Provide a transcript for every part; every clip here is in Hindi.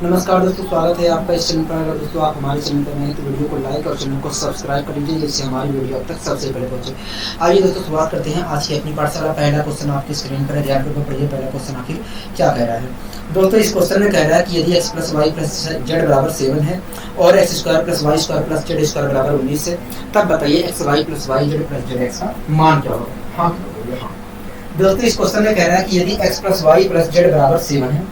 नमस्कार दोस्तों, स्वागत है आपका इस चैनल पर। अगर दोस्तों आप हमारे चैनल पर नए हैं तो वीडियो को लाइक और चैनल को सब्सक्राइब कर लीजिए, जिससे हमारी वीडियो अब तक सबसे पहले पहुंचे। आइए दोस्तों, शुरुआत करते हैं आज की अपनी पाठशाला। पहला क्वेश्चन आपकी स्क्रीन पर है, ध्यान पूर्वक पढ़िए। पहला क्वेश्चन आखिर क्या कह रहा है दोस्तों? इस क्वेश्चन में कह रहा है कि यदि x plus y plus z बराबर 7 है और x square plus y square plus z square बराबर 19 है, तब बताइए x y plus y z plus z x का मान क्या होगा। हाँ दोस्तों, इस क्वेश्चन में कह रहा है कि यदि x plus y plus z बराबर 7 है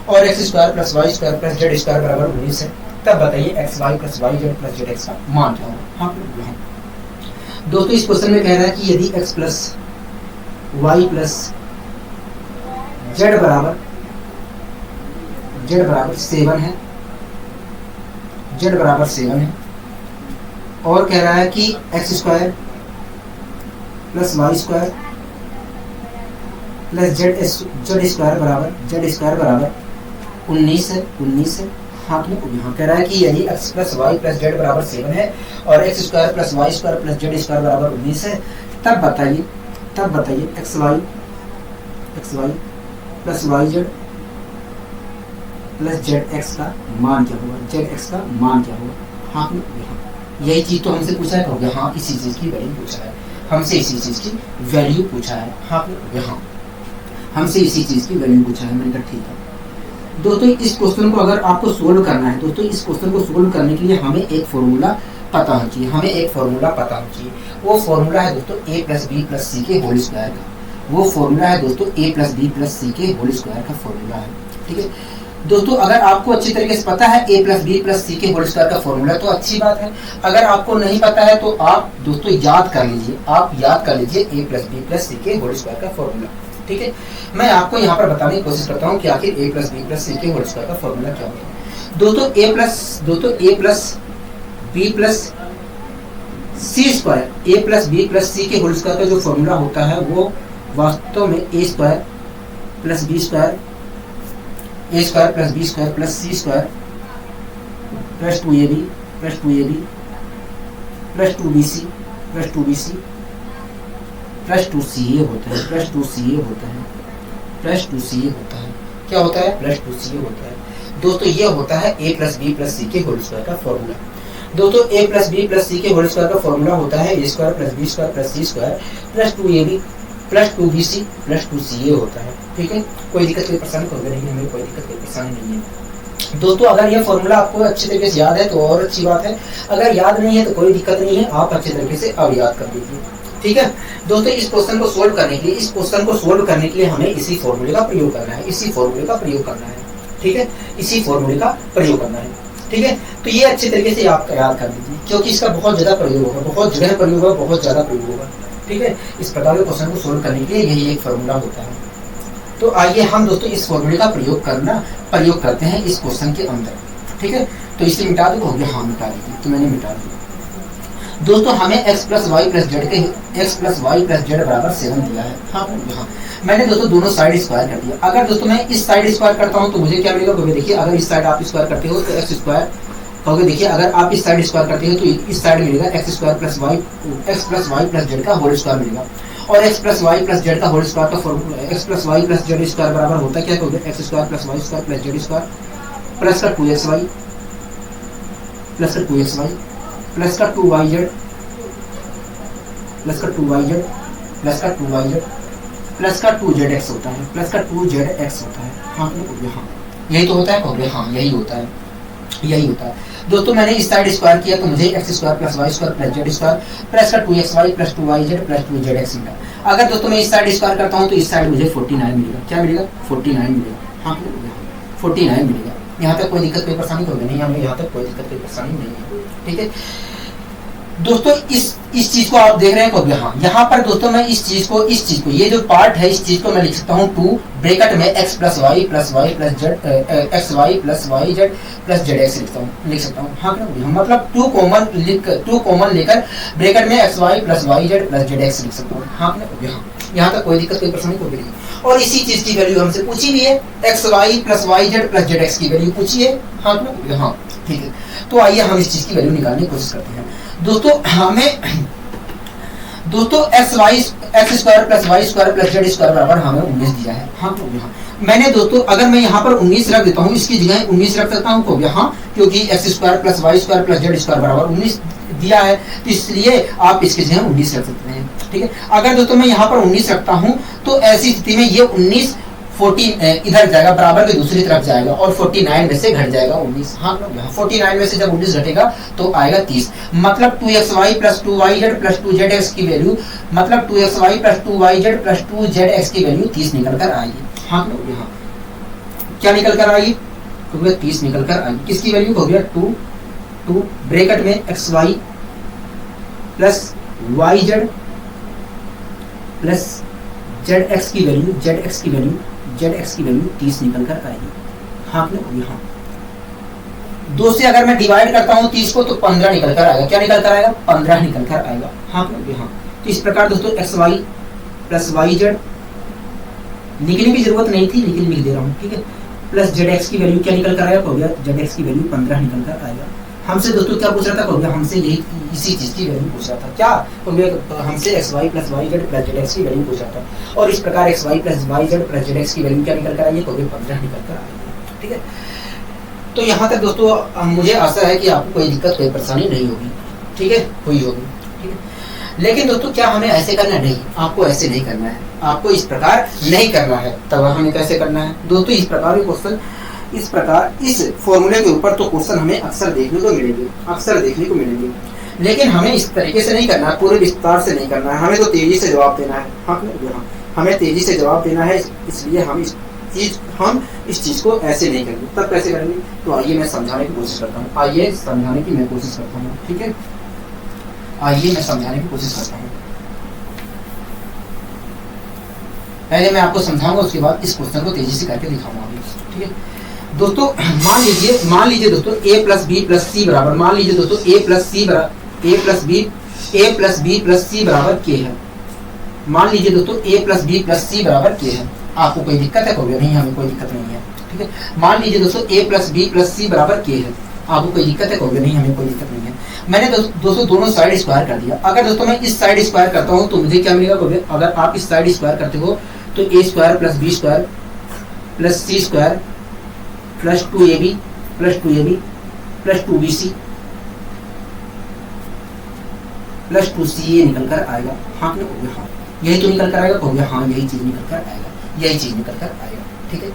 और x square plus y square plus z square बराबर 19 है, तब बताइए x y plus y z plus z x का मान क्या होगा। हाँ दोस्तों, इस क्वेश्चन में कह रहा है कि यदि x plus y plus z बराबर 7 है, जेड बराबर 7 है, और कह रहा है कि x square plus y square plus z square बराबर 19 है। हाँ यहाँ कह रहा है कि यदि x plus y plus z बराबर 7 है और x square plus y square plus z square बराबर 19 है, तब बताइए x y plus y z plus z x का मान क्या होगा। जेड एक्स का मान क्या होगा। हाँ यही चीज तो हमसे पूछा है। हाँ इसी चीज की वैल्यू पूछा है हमसे, इसी चीज की वैल्यू पूछा है। हाँ यहाँ हमसे इसी चीज की वैल्यू पूछा है। मैंने कहा ठीक है दोस्तों, इस क्वेश्चन को अगर आपको सोल्व करना है दोस्तों, इस क्वेश्चन को सोल्व करने के लिए हमें एक फॉर्मूला पता होना चाहिए। वो फॉर्मूला है दोस्तों a प्लस बी प्लस सी के होल स्क्वायर का। वो फॉर्मूला है दोस्तों a प्लस बी प्लस सी के होल स्क्वायर का फॉर्मूला है। ठीक है दोस्तों, अगर आपको अच्छी तरीके से पता है a प्लस बी प्लस सी के होल स्क्वायर का फॉर्मूला तो अच्छी बात है। अगर आपको नहीं पता है तो आप दोस्तों याद कर लीजिए a प्लस बी प्लस सी के होल स्क्वायर का फॉर्मूला। ठीक है, मैं आपको यहाँ पर बताने की कोशिश करता हूँ कि आखिर a प्लस बी प्लस सी के होल स्क्वायर का फॉर्मूला क्या होता है। दोस्तों a plus B plus C square, a plus B plus सी के होल स्क्वायर का जो फॉर्मूला होता है वो वास्तव में a square plus B square plus B square plus C square plus 2ab plus 2bc plus 2ca होता है। क्या होता है? प्लस 2ca होता है। दोस्तों ये होता है a प्लस बी प्लस सी के होल स्क्वायर का फॉर्मूला। दोस्तों a प्लस बी प्लस सी के होल स्क्वायर का फॉर्मूला होता है a square plus B square plus C square plus 2ab plus 2bc plus 2ca होता है। ठीक है, कोई दिक्कत कोई परेशानी नहीं है। दोस्तों अगर यह फॉर्मूला आपको अच्छे तरीके से याद है तो और अच्छी बात है, अगर याद नहीं है तो कोई दिक्कत नहीं है, आप अच्छे तरीके से अब याद कर लीजिए। ठीक है दोस्तों, इस क्वेश्चन को सोल्व करने के लिए हमें इसी फॉर्मूले का प्रयोग करना है। ठीक है, इसी फॉर्मूले का प्रयोग करना है। ठीक है, तो ये अच्छे तरीके से आप याद कर लीजिए, क्योंकि इसका बहुत ज्यादा प्रयोग होगा, बहुत ज्यादा प्रयोग होगा। ठीक है, इस प्रकार के क्वेश्चन को सोल्व करने के लिए यही एक फॉर्मूला होता है। तो आइए हम दोस्तों इस फॉर्मूले का प्रयोग करते हैं इस क्वेश्चन के अंदर। ठीक है, तो इसे मिटा दो। हो गया? हाँ मिटा दीजिए। तो मैंने मिटा दिया। दोस्तों हमें x plus y plus z बराबर 7 दिया है। हाँ मैंने दोस्तों दोनों साइड स्क्वायर कर दिया। अगर दोस्तों मैं इस साइड स्क्वायर करता हूँ तो मुझे क्या मिलेगा? देखिए अगर इस साइड आप स्क्वायर करते हो तो एक्स स्क्वायर होगा। देखिए अगर आप इस साइड स्क्वायर करते हो तो इस साइड मिलेगा x plus y plus z का होल स्क्वायर मिलेगा। और x plus y plus z का होल स्क्वायर का formula x plus y plus z square बराबर होता है क्या? X square plus y square plus z square plus का 2xy प्लस का 2xy प्लस का 2yz प्लस का 2yz प्लस का 2yz प्लस का 2zx होता है। हाँ यही तो होता है। हाँ यही होता है। दोस्तों मैंने इस साइड स्क्वायर किया तो मुझे x square plus y square plus z square plus का 2xy plus 2yz plus 2zx मिला। अगर दोस्तों मैं इस साइड स्क्वायर करता हूँ तो इस साइड मुझे 49 मिलेगा। क्या मिलेगा? 49 मिलेगा। हाँ 49 मिलेगा। यहाँ तक कोई दिक्कत कोई परेशानी तो नहीं, हमें यहाँ तक कोई दिक्कत कोई परेशानी नहीं है। ठीक है दोस्तों, इस चीज को आप देख रहे हैं। हाँ यहाँ पर दोस्तों मैं इस चीज को ये जो पार्ट है इस चीज को मैं लिख सकता हूँ 2 ब्रैकेट में x plus y plus z x y plus y z plus z x लिख सकता हूँ। हाँ मतलब 2 कॉमन लेकर ब्रैकेट में x y plus y z plus z x लिख सकता हूँ। हाँ यहाँ तक कोई दिक्कत कोई परेशानी कोई नहीं। और इसी चीज की वैल्यू हमसे पूछी भी है, x y plus y z plus z x की वैल्यू पूछी है। हाँ ठीक है, तो आइए हम इस चीज की वैल्यू निकालने की कोशिश करते हैं। दोस्तों x square plus y square plus z square बराबर हमें 19 दिया है। हाँ मैंने दोस्तों अगर मैं यहाँ पर 19 रख देता हूँ, इसकी जगह 19 रख सकता हूँ यहाँ, क्योंकि x square plus y square plus z square बराबर 19 दिया है, तो इसलिए आप इसकी जगह 19 रख सकते हैं। ठीक है, अगर दोस्तों मैं यहाँ पर 19 रखता हूँ तो ऐसी स्थिति में ये 19 14 इधर जाएगा, बराबर के दूसरी तरफ जाएगा और 49 में से घट जाएगा 19। हाँ, 49 में से जब 19 घटेगा तो आएगा 30। मतलब 2xy plus 2yz plus 2zx की वैल्यू, मतलब 2xy plus 2yz plus 2zx की वैल्यू 30 निकल कर आएगी। हाँ, यहाँ क्या निकल कर आएगी? तो 30 निकल कर आएगी। किसकी वैल्यू हो गया? 2 ब्रैकेट में xy plus yz plus zx की वैल्यू, zx की वैल्यू 30 निकल कर आएगी। हाँ, यहाँ 2 से अगर मैं डिवाइड करता हूँ 30 को तो 15 निकल कर आएगा। क्या निकल कर आएगा? 15 निकल कर आएगा। हाँ, यहाँ तो इस प्रकार दोस्तों xy प्लस yz लिखने की जरूरत नहीं थी लेकिन लिख दे रहा हूँ। ठीक है, प्लस zx की वैल्यू क्या निकल कर आएगा? हो गया zx की वैल्यू 15 निकल कर आएगा। हमसे दोस्तों क्या पूछ रहा था? हो गया हमसे यही इसी चीज की वैल्यू पूछ रहा था। क्या हो गया? हमसे xy plus yz plus zx की वैल्यू पूछ रहा था, और इस प्रकार xy plus yz plus zx की वैल्यू क्या निकल कर आई है? हो गया 15 निकल कर आएगी। ठीक है, तो यहाँ तक दोस्तों मुझे आशा है कि आपको कोई दिक्कत कोई परेशानी नहीं होगी। ठीक है, हुई होगी। ठीक है, लेकिन दोस्तों क्या हमें ऐसे करना? नहीं, आपको ऐसे नहीं करना है, आपको इस प्रकार नहीं करना है। तब हमें कैसे करना है दोस्तों? इस प्रकार के क्वेश्चन, इस प्रकार इस फॉर्मूले के ऊपर तो क्वेश्चन हमें अक्सर देखने को मिलेंगे, लेकिन हमें इस तरीके से नहीं करना है, पूरे विस्तार से नहीं करना है। हमें तो तेजी से जवाब देना है। हाँ, हमें तेजी से जवाब देना है, इसलिए हम इस चीज को ऐसे नहीं करेंगे। तब कैसे करेंगे? तो आइए मैं समझाने की कोशिश करता हूँ। ठीक है, आइए मैं समझाने की कोशिश करता हूँ। पहले मैं आपको समझाऊंगा, उसके बाद इस क्वेश्चन को तेजी से करके दिखाऊंगा। ठीक है दोस्तों, मान लीजिए दोस्तों a प्लस बी प्लस सी बराबर, मान लीजिए दोस्तों a प्लस बी प्लस सी बराबर k है। मान लीजिए दोस्तों a प्लस बी प्लस सी बराबर k है। आपको कोई दिक्कत है? कोई नहीं, हमें कोई दिक्कत नहीं है। ठीक है, मान लीजिए दोस्तों a प्लस बी प्लस सी बराबर k है। आपको कोई दिक्कत है? कोई नहीं, हमें कोई दिक्कत नहीं है। मैंने दोस्तों दोनों साइड स्क्वायर कर दिया। अगर दोस्तों मैं इस साइड स्क्वायर करता हूँ तो मुझे क्या मिलेगा? अगर आप इस साइड स्क्वायर करते हो तो a square plus B square plus C square plus 2ab plus 2bc plus 2ca निकल कर आएगा। हाँ, यही तो निकल कर आएगा। हो गया, हाँ, यही चीज निकल कर आएगा। ठीक है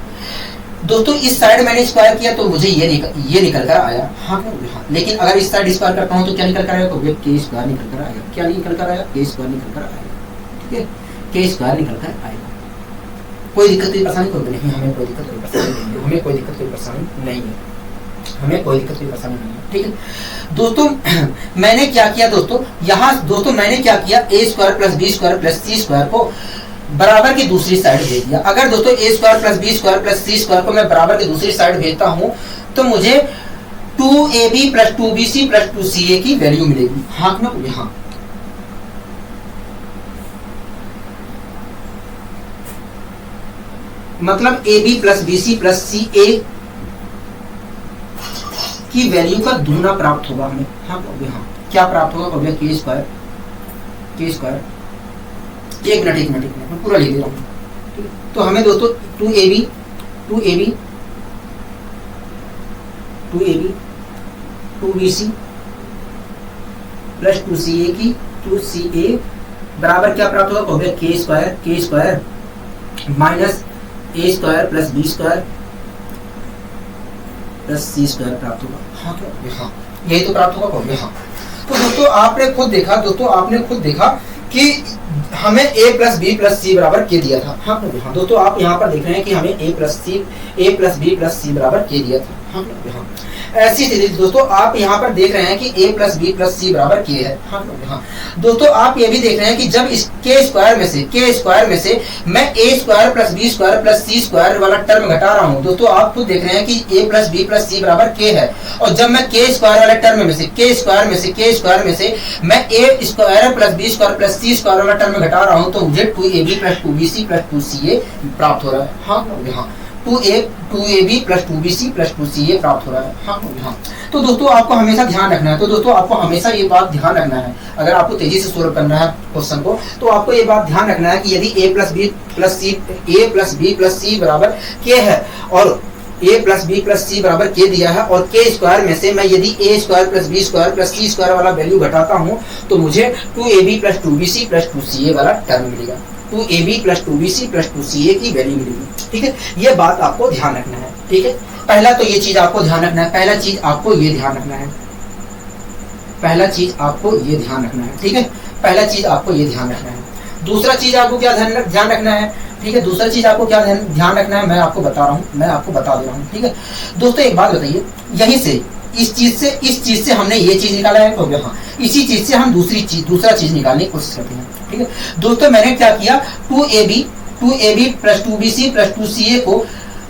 दोस्तों, इस साइड मैंने स्क्वायर किया तो मुझे ये निकल कर आया। हाँ, लेकिन अगर इस साइड स्क्वायर करता हूँ तो क्या निकल कर आएगा? हो गया k स्क्वायर निकल कर आएगा। क्या निकल कर आएगा? k स्क्वायर निकल कर आएगा। ठीक है, k स्क्वायर निकल कर आएगा। कोई दिक्कत कोई परेशानी कोई नहीं, हमें कोई दिक्कत कोई परेशानी नहीं है। ठीक है दोस्तों, मैंने क्या किया दोस्तों? यहाँ दोस्तों मैंने क्या किया? a square plus B square plus C square को बराबर की दूसरी साइड भेज दिया। अगर दोस्तों a square plus B square plus C square को मैं बराबर की दूसरी साइड भेजता हूँ तो मुझे 2ab plus 2bc plus 2ca की वैल्यू मिलेगी। हाँ, यहाँ मतलब ab plus bc plus ca की वैल्यू का दुगना प्राप्त होगा हमें। हाँ, क्या प्राप्त होगा? हो गया k स्क्वायर। एक मिनट मैं पूरा लिख दे रहा हूँ। तो हमें दोस्तों 2ab 2bc प्लस 2ca बराबर क्या प्राप्त होगा? हो गया k square minus a square plus b square plus c square प्राप्त होगा। हाँ, यही तो प्राप्त होगा। हाँ, तो दोस्तों आपने खुद देखा कि हमें a प्लस बी प्लस सी बराबर k दिया था। हाँ, दोस्तों आप यहाँ पर देख रहे हैं कि हमें a प्लस बी प्लस सी बराबर k दिया था। हाँ, ऐसी स्थिति दोस्तों आप यहाँ पर देख रहे हैं कि a प्लस बी प्लस सी बराबर k है। हाँ, दोस्तों आप ये भी देख रहे हैं कि जब इस k स्क्वायर में से मैं a square plus B square plus C square वाला टर्म घटा रहा हूँ। दोस्तों आप खुद देख रहे हैं कि a प्लस बी प्लस सी बराबर k है, और जब मैं k स्क्वायर वाले टर्म में से मैं a square plus B square plus C square वाला टर्म घटा रहा हूँ तो मुझे 2ab plus 2bc plus 2ca प्राप्त हो रहा है। हाँ, 2ab plus 2bc plus 2ca प्राप्त हो रहा है। हाँ। तो दोस्तों आपको हमेशा ध्यान रखना है, तो दोस्तों आपको हमेशा ये बात ध्यान रखना है, अगर आपको तेजी से सोल्व करना है क्वेश्चन को, तो आपको ये बात ध्यान रखना है कि यदि a प्लस बी प्लस सी बराबर k है और a प्लस बी प्लस सी बराबर k दिया है और k स्क्वायर में से मैं यदि a square plus B square plus C square वाला वैल्यू घटाता हूँ तो मुझे 2ab plus 2bc plus 2ca वाला टर्म मिलेगा, 2ab plus 2bc plus 2ca की वैल्यू मिलेगी। ठीक है, ये बात आपको ध्यान रखना है। ठीक है, पहला तो ये चीज आपको ध्यान रखना है, पहला चीज आपको ये ध्यान रखना है, पहला चीज आपको ये ध्यान रखना है। ठीक है, पहला चीज आपको ये ध्यान रखना है। दूसरा चीज आपको क्या ध्यान रखना है? ठीक है, दूसरा चीज आपको क्या ध्यान रखना है मैं आपको बता रहा हूँ, मैं आपको बता दे रहा हूँ। ठीक है दोस्तों, एक बात बताइए, यहीं से इस चीज से हमने ये चीज निकाला है, तो हाँ इसी चीज से हम दूसरा चीज निकालने की कोशिश करते हैं। ठीक है दोस्तों, मैंने क्या किया, 2ab plus 2bc plus 2ca को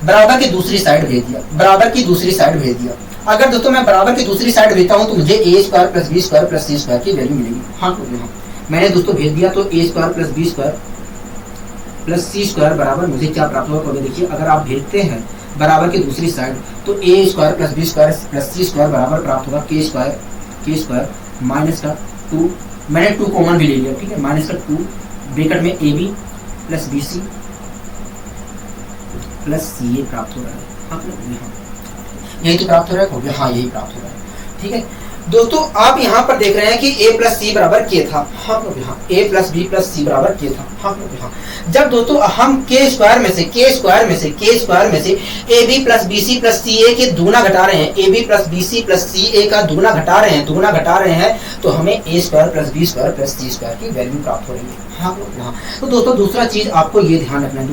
बराबर की दूसरी साइड भेज दिया, बराबर की दूसरी साइड भेज दिया। अगर दोस्तों मैं बराबर की दूसरी साइड भेजता हूँ तो मुझे a square plus B square plus C square की वैल्यू मिलेगी। हाँ तो यहाँ मैंने दोस्तों भेज दिया, तो a square plus B square plus C square बराबर मुझे क्या प्राप्त होगा, तो देखिए अगर आप भेजते हैं बराबर की दूसरी साइड तो a square plus B square plus C square बराबर प्राप्त होगा k स्क्वायर माइनस का 2, मैंने 2 कॉमन भी ले लिया। ठीक है, माइनस का 2 ब्रैकेट में ab plus bc plus ca प्राप्त हो रहा है। हाँ यही तो प्राप्त हो रहा है, हाँ यही प्राप्त हो रहा है। ठीक है दोस्तों, आप यहाँ पर देख रहे हैं कि a प्लस सी बराबर k था। हाँ a प्लस बी प्लस सी बराबर k था। हाँ जब दोस्तों हम k स्क्वायर में से A B plus B C plus C A के दूना घटा रहे हैं, A B plus B C plus C A का दूना घटा रहे हैं तो हमें a square plus B square plus C square की वैल्यू प्राप्त हो रही है। हाँ तो दोस्तों दूसरा चीज आपको ये ध्यान रखना है,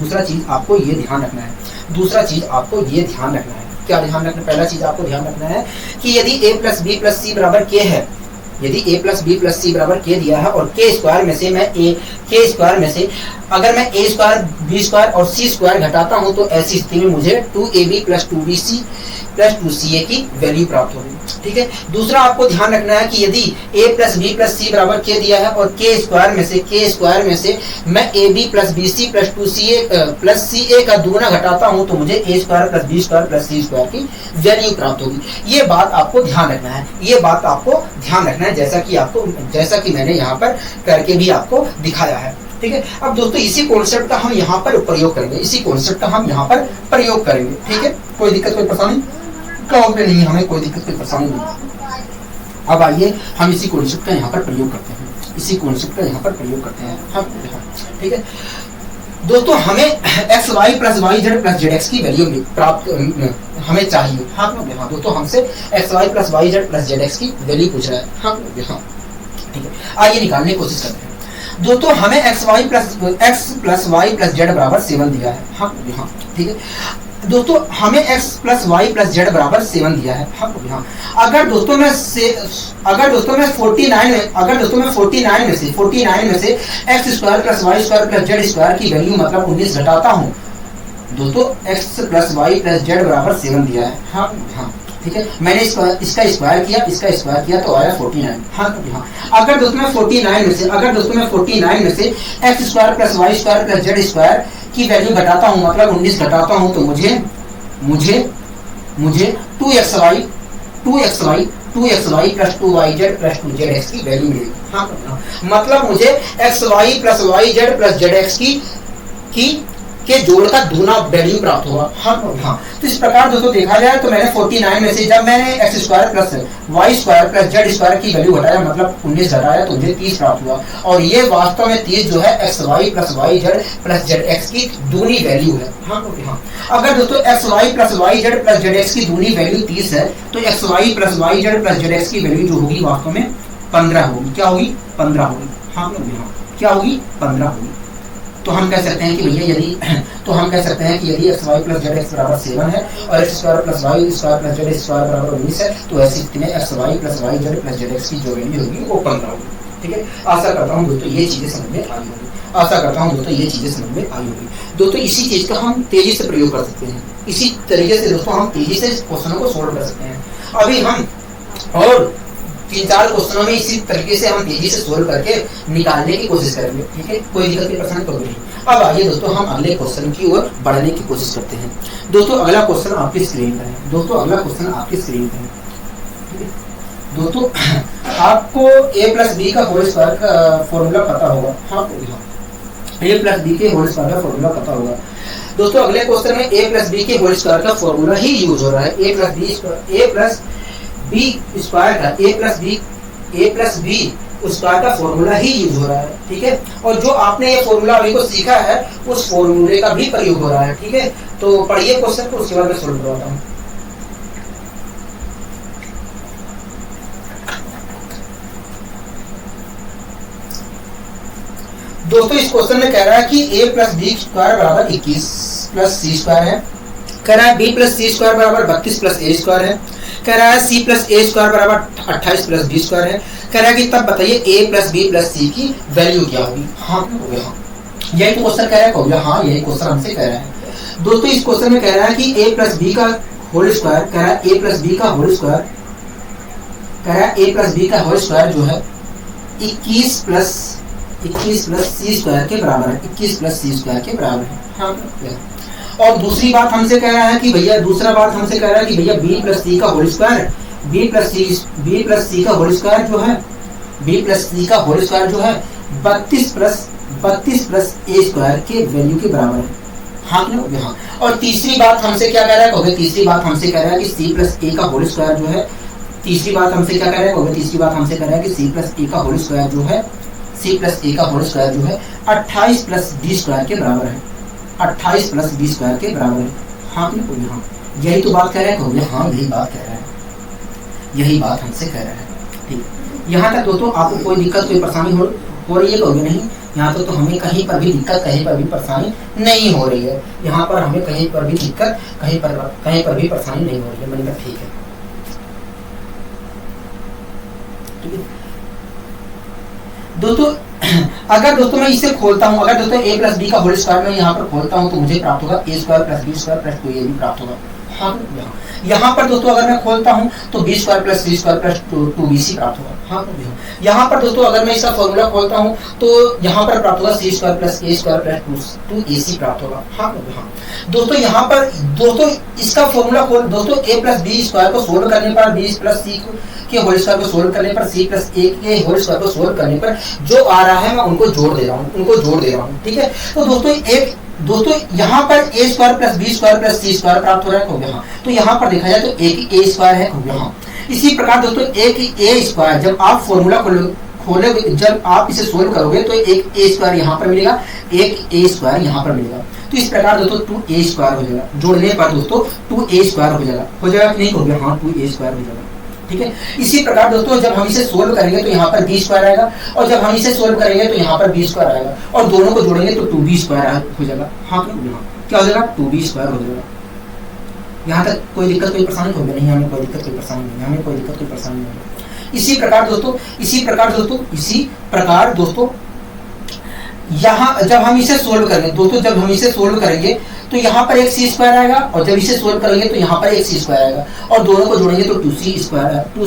क्या ध्यान रखना? पहला चीज आपको ध्यान रखना है कि यदि a प्लस बी प्लस सी बराबर k है, यदि a प्लस बी प्लस सी बराबर k दिया है और k स्क्वायर में से अगर मैं a स्क्वायर बी स्क्वायर और c स्क्वायर घटाता हूं तो ऐसी स्थिति में मुझे 2ab plus 2bc plus 2ca की वैल्यू प्राप्त होगी। ठीक है, दूसरा आपको ध्यान रखना है कि यदि a प्लस बी प्लस सी बराबर k दिया है और k स्क्वायर में से मैं ab plus B C plus 2ca plus ca का दूना घटाता हूं तो मुझे a square plus B square plus C square की वैल्यू प्राप्त होगी। ये बात आपको ध्यान रखना है, जैसा कि मैंने यहाँ पर करके भी आपको दिखाया है। ठीक है, अब दोस्तों इसी कॉन्सेप्ट का हम यहाँ पर प्रयोग करेंगे। ठीक है, कोई दिक्कत कोई परेशानी नहीं है, हमें कोई दिक्कत कोई परेशानी नहीं। अब आइए हम इसी कॉन्सेप्ट का यहाँ पर प्रयोग करते हैं। हाँ ठीक है दोस्तों, हमें x y plus y z plus z x की वैल्यू प्राप्त हमें चाहिए। हाँ दोस्तों, हमसे x y plus y z plus z x की वैल्यू पूछ रहा है। हाँ ठीक है, आइए निकालने की कोशिश करते हैं। दोस्तों हमें x plus y plus z बराबर 7 दिया है। हाँ ठीक है दोस्तों, हमें x plus y plus z बराबर 7 दिया है। हाँ अगर दोस्तों मैं 49 में से x square plus y square plus z square की वैल्यू मतलब 19 घटाता हूँ दोस्तों, x plus y plus z बराबर 7 दिया है। हाँ ठीक है, मैंने इसका स्क्वायर किया तो आया 49। हाँ अगर दोस्तों मैं 49 में से x square plus y square plus z square की वैल्यू घटाता हूँ मतलब 19 घटाता हूँ तो मुझे 2xy plus 2yz plus 2zx की वैल्यू मिलेगी। हाँ मतलब मुझे xy plus yz plus zx के जोड़ का दूना वैल्यू प्राप्त होगा। हाँ तो इस प्रकार दोस्तों देखा जाए तो मैंने 49 में से जब मैंने x square plus y square plus z square की वैल्यू घटाया मतलब 19 घटाया तो मुझे 30 प्राप्त हुआ, और ये वास्तव में 30 जो है x y plus y z plus z x की दूनी वैल्यू है। हाँ अगर दोस्तों x y plus y z plus z x की दूनी वैल्यू 30 है तो x y plus y z plus z x की वैल्यू जो होगी वास्तव में 15 होगी। क्या होगी? 15 होगी। हाँ क्या होगी? 15 होगी। तो हम कह सकते हैं कि भैया यदि x y plus z x बराबर 7 है और x square plus y square plus z square बराबर 19 है तो ऐसी स्थिति में x y plus y z plus z x की जो वैल्यू होगी वो 15 होगी। ठीक है, आशा करता हूँ दोस्तों ये चीजें समझ में आई होगी। दोस्तों इसी चीज का हम तेजी से प्रयोग कर सकते हैं, इसी तरीके से दोस्तों हम तेजी से क्वेश्चनों को सोल्व कर सकते हैं। अभी हम और 3-4 क्वेश्चनों में इसी तरीके से हम तेजी से सोल्व करके निकालने की कोशिश करेंगे। ठीक है, कोई दिक्कत की परेशानी तो नहीं। अब आइए दोस्तों हम अगले क्वेश्चन की ओर बढ़ने की कोशिश करते हैं। दोस्तों अगला क्वेश्चन आपकी स्क्रीन पर है। दोस्तों अगला क्वेश्चन आपकी स्क्रीन पर है। ठीक है दोस्तों, आपको a प्लस बी का होल स्क्वायर का फॉर्मूला पता होगा। हाँ a प्लस बी के होल स्क्वायर का फॉर्मूला पता होगा। दोस्तों अगले क्वेश्चन में a प्लस बी के होल स्क्वायर का फॉर्मूला ही यूज हो रहा है। a प्लस बी स्क्वायर का a प्लस बी स्क्वायर का फॉर्मूला ही यूज हो रहा है। ठीक है, और जो आपने ये फॉर्मूला अभी को सीखा है उस फॉर्मूले का भी प्रयोग हो रहा है। ठीक है, तो पढ़िए क्वेश्चन को, उसके बाद मैं सोल्व करवाता हूँ। दोस्तों इस क्वेश्चन में कह रहा है कि a प्लस बी स्क्वायर बराबर 21 प्लस सी स्क्वायर है। कह रहा है b प्लस सी स्क्वायर बराबर 32 प्लस ए स्क्वायर है। कह रहा है c प्लस ए स्क्वायर बराबर 28 प्लस बी स्क्वायर है। कह रहा है कि तब बताइए a plus B plus C की वैल्यू क्या होगी। हाँ हो गया, हाँ यही तो क्वेश्चन कह रहा है। हो गया, हाँ यही क्वेश्चन हमसे कह रहा है। दोस्तों इस क्वेश्चन में कह रहा है कि a प्लस बी का होल स्क्वायर, कह रहा है a प्लस बी का होल स्क्वायर, कह रहा है a प्लस बी का होल स्क्वायर जो है 21 प्लस सी स्क्वायर के बराबर है। 21 प्लस सी स्क्वायर के बराबर है। हाँ, और दूसरी बात हमसे कह रहा है कि भैया b प्लस सी का होल स्क्वायर, b प्लस सी का होल स्क्वायर जो है 32 प्लस ए स्क्वायर के वैल्यू के बराबर है। हाँ क्या हाँ। और तीसरी बात हमसे क्या कह रहा है, तीसरी बात हमसे कह रहा है कि सी प्लस ए का होल स्क्वायर जो है, तीसरी बात हमसे क्या कह रहा है, तीसरी बात हमसे कह रहा है कि सी प्लस ए का होल स्क्वायर जो है 28 प्लस बी स्क्वायर के बराबर है। 28 प्लस बी स्क्वायर के बराबर है। हाँ कि नहीं? हाँ यही तो बात कह रहे हैं। हाँ यही बात कह रहा है, यही बात हमसे कह रहा है। ठीक है, यहाँ तक दोस्तों आपको कोई दिक्कत कोई परेशानी हो रही है? कहोगे नहीं, यहाँ तक तो हमें कहीं पर भी दिक्कत, कहीं पर भी परेशानी नहीं हो रही है। यहाँ पर हमें कहीं पर भी दिक्कत, कहीं पर भी परेशानी नहीं हो रही है। मैंने कहा ठीक है। दोस्तों अगर दोस्तों मैं इसे खोलता हूं, अगर दोस्तों a प्लस बी का होल स्क्वायर मैं यहाँ पर खोलता हूं तो मुझे प्राप्त होगा a square plus B square plus 2ab प्राप्त होगा। हाँ यहाँ पर दोस्तों अगर मैं खोलता हूं तो b स्क्वायर प्लस सी स्क्वायर प्लस 2bc प्राप्त होगा। हाँ यहाँ पर दोस्तों अगर मैं इसका फॉर्मूला खोलता हूं तो यहाँ पर प्राप्त होगा c square plus a square plus 2ac प्राप्त होगा। हाँ दोस्तों यहाँ पर दोस्तों इसका फॉर्मूला खोल, दोस्तों a प्लस बी स्क्वायर को सोल्व करने पर b प्लस सी के होल स्क्वायर को सोल्व करने पर c प्लस a के होल स्क्वायर को सोल्व करने पर जो आ रहा है मैं उनको जोड़ दे रहा हूँ। ठीक है, तो दोस्तों यहाँ पर a square plus B square plus C square प्राप्त हो रहा है। यहाँ तो यहाँ पर देखा जाए तो एक a स्क्वायर है। यहाँ इसी प्रकार दोस्तों एक a स्क्वायर जब आप फॉर्मूला खोलोगे, जब आप इसे सोल्व करोगे तो एक a स्क्वायर यहाँ पर मिलेगा, एक a स्क्वायर यहाँ पर मिलेगा। तो इस प्रकार दोस्तों 2a स्क्वायर हो जाएगा। जोड़ने पर दोस्तों 2a स्क्वायर हो जाएगा कि नहीं हो गया? हाँ 2a स्क्वायर हो जाएगा। ठीक है, इसी प्रकार दोस्तों जब हम इसे सोल्व करेंगे तो यहाँ पर b स्क्वायर आएगा, और जब हम इसे सोल्व करेंगे तो यहाँ पर b स्क्वायर आएगा, और दोनों को जोड़ेंगे तो 2b स्क्वायर हो जाएगा। हाँ क्या हो जाएगा? 2b स्क्वायर हो जाएगा। यहाँ तक कोई दिक्कत कोई परेशानी होगी नहीं? हमें कोई दिक्कत कोई परेशानी नहीं। इसी प्रकार दोस्तों यहाँ जब हम इसे सोल्व करेंगे तो यहाँ पर एक सी स्क्वायर आएगा, और जब इसे सोल्व करेंगे तो यहाँ पर एक सी स्क्वायर आएगा, और दोनों को जोड़ेंगे तो 2c स्क्वायर हो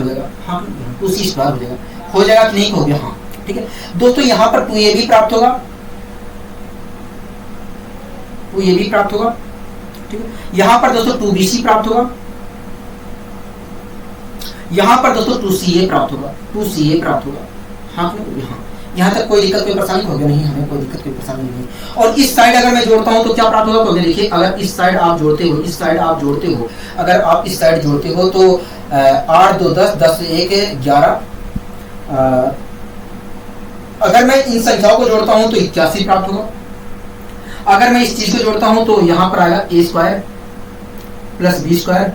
जाएगा। हाँ 2c स्क्वायर हो जाएगा कि नहीं हो गया? हाँ ठीक है दोस्तों, यहाँ पर 2ab प्राप्त होगा। ठीक है, यहाँ पर दोस्तों 2bc प्राप्त होगा, यहाँ पर दोस्तों 2ca प्राप्त होगा। हाँ यहाँ तक कोई दिक्कत कोई परेशानी हो गया नहीं? हमें कोई दिक्कत कोई परेशानी नहीं। और इस साइड अगर मैं जोड़ता हूँ तो क्या प्राप्त होगा? तो देखिए अगर इस साइड आप जोड़ते हो, अगर आप इस साइड जोड़ते हो तो 8 2 10 10 1 11, अगर मैं इन संख्याओं को जोड़ता हूँ तो 81 प्राप्त होगा। अगर मैं इस चीज को जोड़ता हूँ तो यहाँ पर आएगा a square plus B square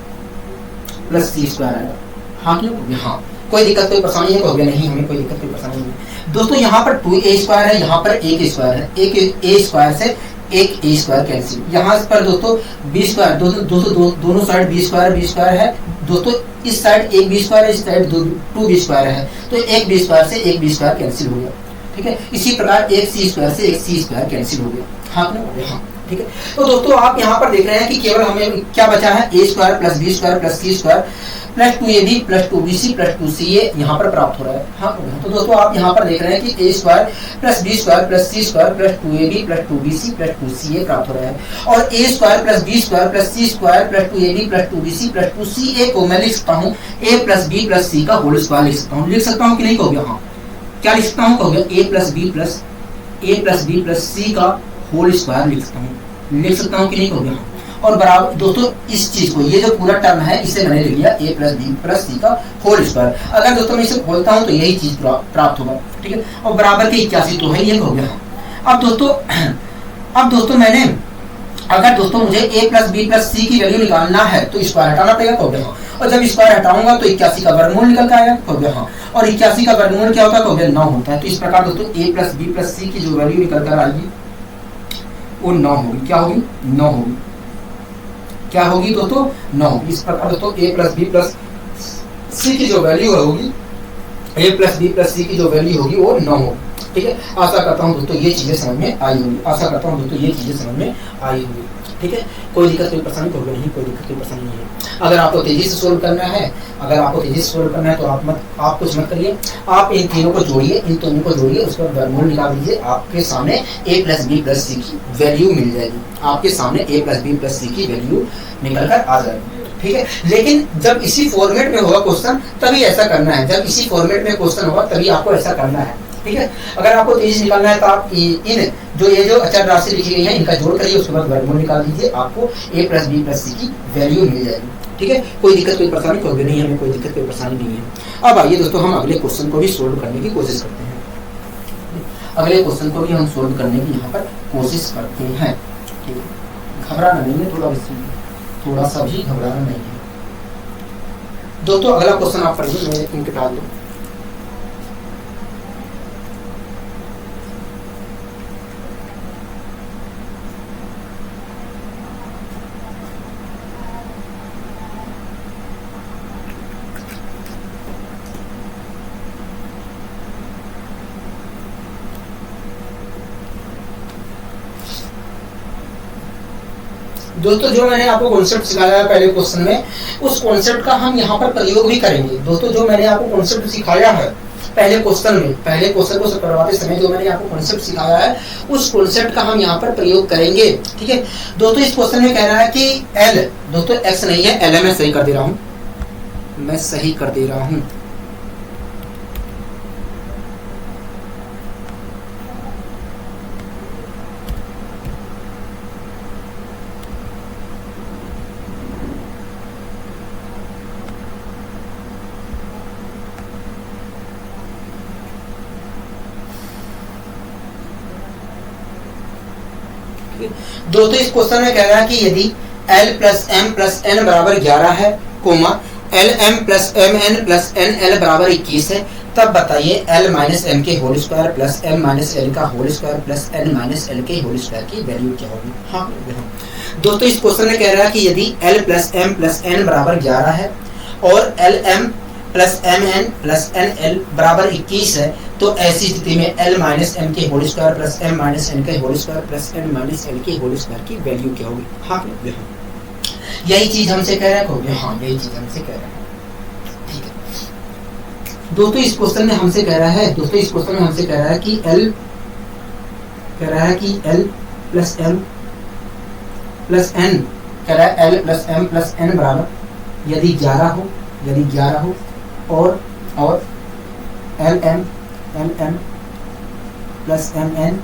plus C square आएगा। हाँ क्यों? हाँ कोई दिक्कत कोई परेशानी है? हो गया नहीं, हमें कोई दिक्कत कोई परेशानी नहीं। दोस्तों यहाँ पर 2a स्क्वायर है, यहाँ पर एक स्क्वायर है, एक a स्क्वायर से एक a स्क्वायर कैंसिल। यहाँ पर दोस्तों b स्क्वायर दोनों साइड b स्क्वायर है दोस्तों, इस साइड एक b स्क्वायर है, इस साइड 2b स्क्वायर है, तो एक b स्क्वायर से एक b स्क्वायर कैंसिल हो गया। ठीक है, इसी प्रकार एक c स्क्वायर से एक c स्क्वायर कैंसिल हो गया। हाँ ठीक ठीक है। तो दोस्तों आप यहाँ पर देख रहे हैं कि केवल हमें क्या बचा है, A square plus B square plus C square plus 2ab plus 2bc plus 2ca यहाँ पर प्राप्त हो रहा है। हाँ, तो दोस्तों आप यहाँ पर देख रहे हैं कि A square plus B square plus C square plus 2ab plus 2bc plus 2ca प्राप्त हो रहा है। और A square plus B square plus C square plus 2ab plus 2bc plus 2ca को मैं लिख सकता हूँ ए प्लस बी प्लस सी का होल स्क्वायर लिख सकता हूँ। लिख सकता हूँ कि नहीं कहोगे? हाँ, क्या लिख सकता हूँ कहोगे? ए प्लस बी प्लस सी का होल स्क्वायर लिख सकता हूँ। लिख सकता हूँ कि नहीं कहोगे? हाँ। और बराबर दोस्तों इस चीज को, ये जो पूरा टर्म है इसे मैंने ले लिया ए प्लस बी प्लस सी का होल स्क्वायर। अगर दोस्तों मैं इसे खोलता हूं तो यही चीज प्राप्त होगा, ठीक है। और बराबर के 81 तो है, ये हो गया। अब दोस्तों मैंने, अगर दोस्तों मुझे ए प्लस बी प्लस सी की वैल्यू निकालना है तो स्क्वायर हटाना पड़ेगा, हो गया। और जब स्क्वायर हटाऊंगा तो 81 का वर्गमूल निकल के आएगा, हो गया। और 81 का वर्गमूल क्या होता है, हो गया 9 होता है। तो इस प्रकार दोस्तों A plus B plus C की जो वैल्यू निकल कर आएगी वो 9 होगी। क्या होगी? 9 होगी। क्या होगी दोस्तों? 9 होगी। इस प्रकार दोस्तों A plus B plus C की जो वैल्यू होगी, ए प्लस बी प्लस सी की जो वैल्यू होगी वो 9 होगी, ठीक है। आशा करता हूँ दोस्तों ये चीजें समझ में आई होगी। आशा करता हूँ दोस्तों ये चीजें समझ में आई होगी, ठीक है। कोई दिक्कत कोई परेशानी तो नहीं, कोई दिक्कत कोई परेशानी नहीं है। अगर आपको तेजी से सोल्व करना है, तो आप कुछ मत करिए, आप इन तीनों को जोड़िए, उसके बाद वर्गमूल निकाल दीजिए। आपके सामने ए प्लस बी प्लस सी की वैल्यू मिल जाएगी। आपके सामने ए प्लस बी प्लस सी की वैल्यू निकल कर आ जाएगी, ठीक है। लेकिन जब इसी फॉर्मेट में होगा क्वेश्चन तभी ऐसा करना है। जब इसी फॉर्मेट में क्वेश्चन होगा तभी आपको ऐसा करना है, ठीक है। अगर आपको तेजी निकालना है तो आप इन जो अचर राशि लिखी गई है इनका जोड़ करिए, उसके बाद वर्गमूल निकाल दीजिए। आपको ए प्लस बी प्लस सी की वैल्यू मिल जाएगी, ठीक है। कोई दिक्कत कोई परेशानी तो नहीं है, हमें कोई दिक्कत कोई परेशानी नहीं है। अब आइए दोस्तों हम अगले क्वेश्चन को भी सोल्व करने की कोशिश करते हैं। अगले क्वेश्चन को भी हम सोल्व करने की यहाँ पर कोशिश करते हैं, ठीक है। घबराना नहीं है, थोड़ा सा भी घबराना नहीं है दोस्तों। अगला क्वेश्चन आप पढ़िए, मैं इनके डाल दूँ। दोस्तों जो मैंने आपको कॉन्सेप्ट सिखाया है पहले क्वेश्चन में, उस कॉन्सेप्ट का हम यहाँ पर प्रयोग भी करेंगे। दोस्तों जो मैंने आपको कॉन्सेप्ट सिखाया है पहले क्वेश्चन को करवाते समय जो मैंने आपको कॉन्सेप्ट सिखाया है, उस कॉन्सेप्ट का हम यहाँ पर प्रयोग करेंगे, ठीक है। दोस्तों इस क्वेश्चन में कह रहा है कि एल, दोस्तों एक्स नहीं है, एल है। मैं सही कर दे रहा हूँ, दोस्तों इस क्वेश्चन में कह रहा है कि यदि L plus M plus N बराबर 11 है, comma L M plus M N plus N L बराबर 21 है, तब बताइए L माइनस एम के whole square plus M minus L का whole square plus N minus L के होल स्क्वायर की वैल्यू क्या होगी। हाँ दोस्तों इस क्वेश्चन में कह रहा है कि यदि L plus M plus N बराबर 11 है और L M plus M N plus N L बराबर 21 है, तो ऐसी स्थिति में L माइनस एम के whole square plus M minus N के whole square plus N minus L के होल स्क्वायर की वैल्यू क्या होगी। हाँ यही चीज हमसे कह रहा है। हाँ यही चीज हमसे कह रहा है, ठीक है। दोस्तों इस क्वेश्चन में हमसे कह रहा है कि L plus M plus N, कह रहा है L plus M plus N बराबर यदि 11 हो और L M plus M N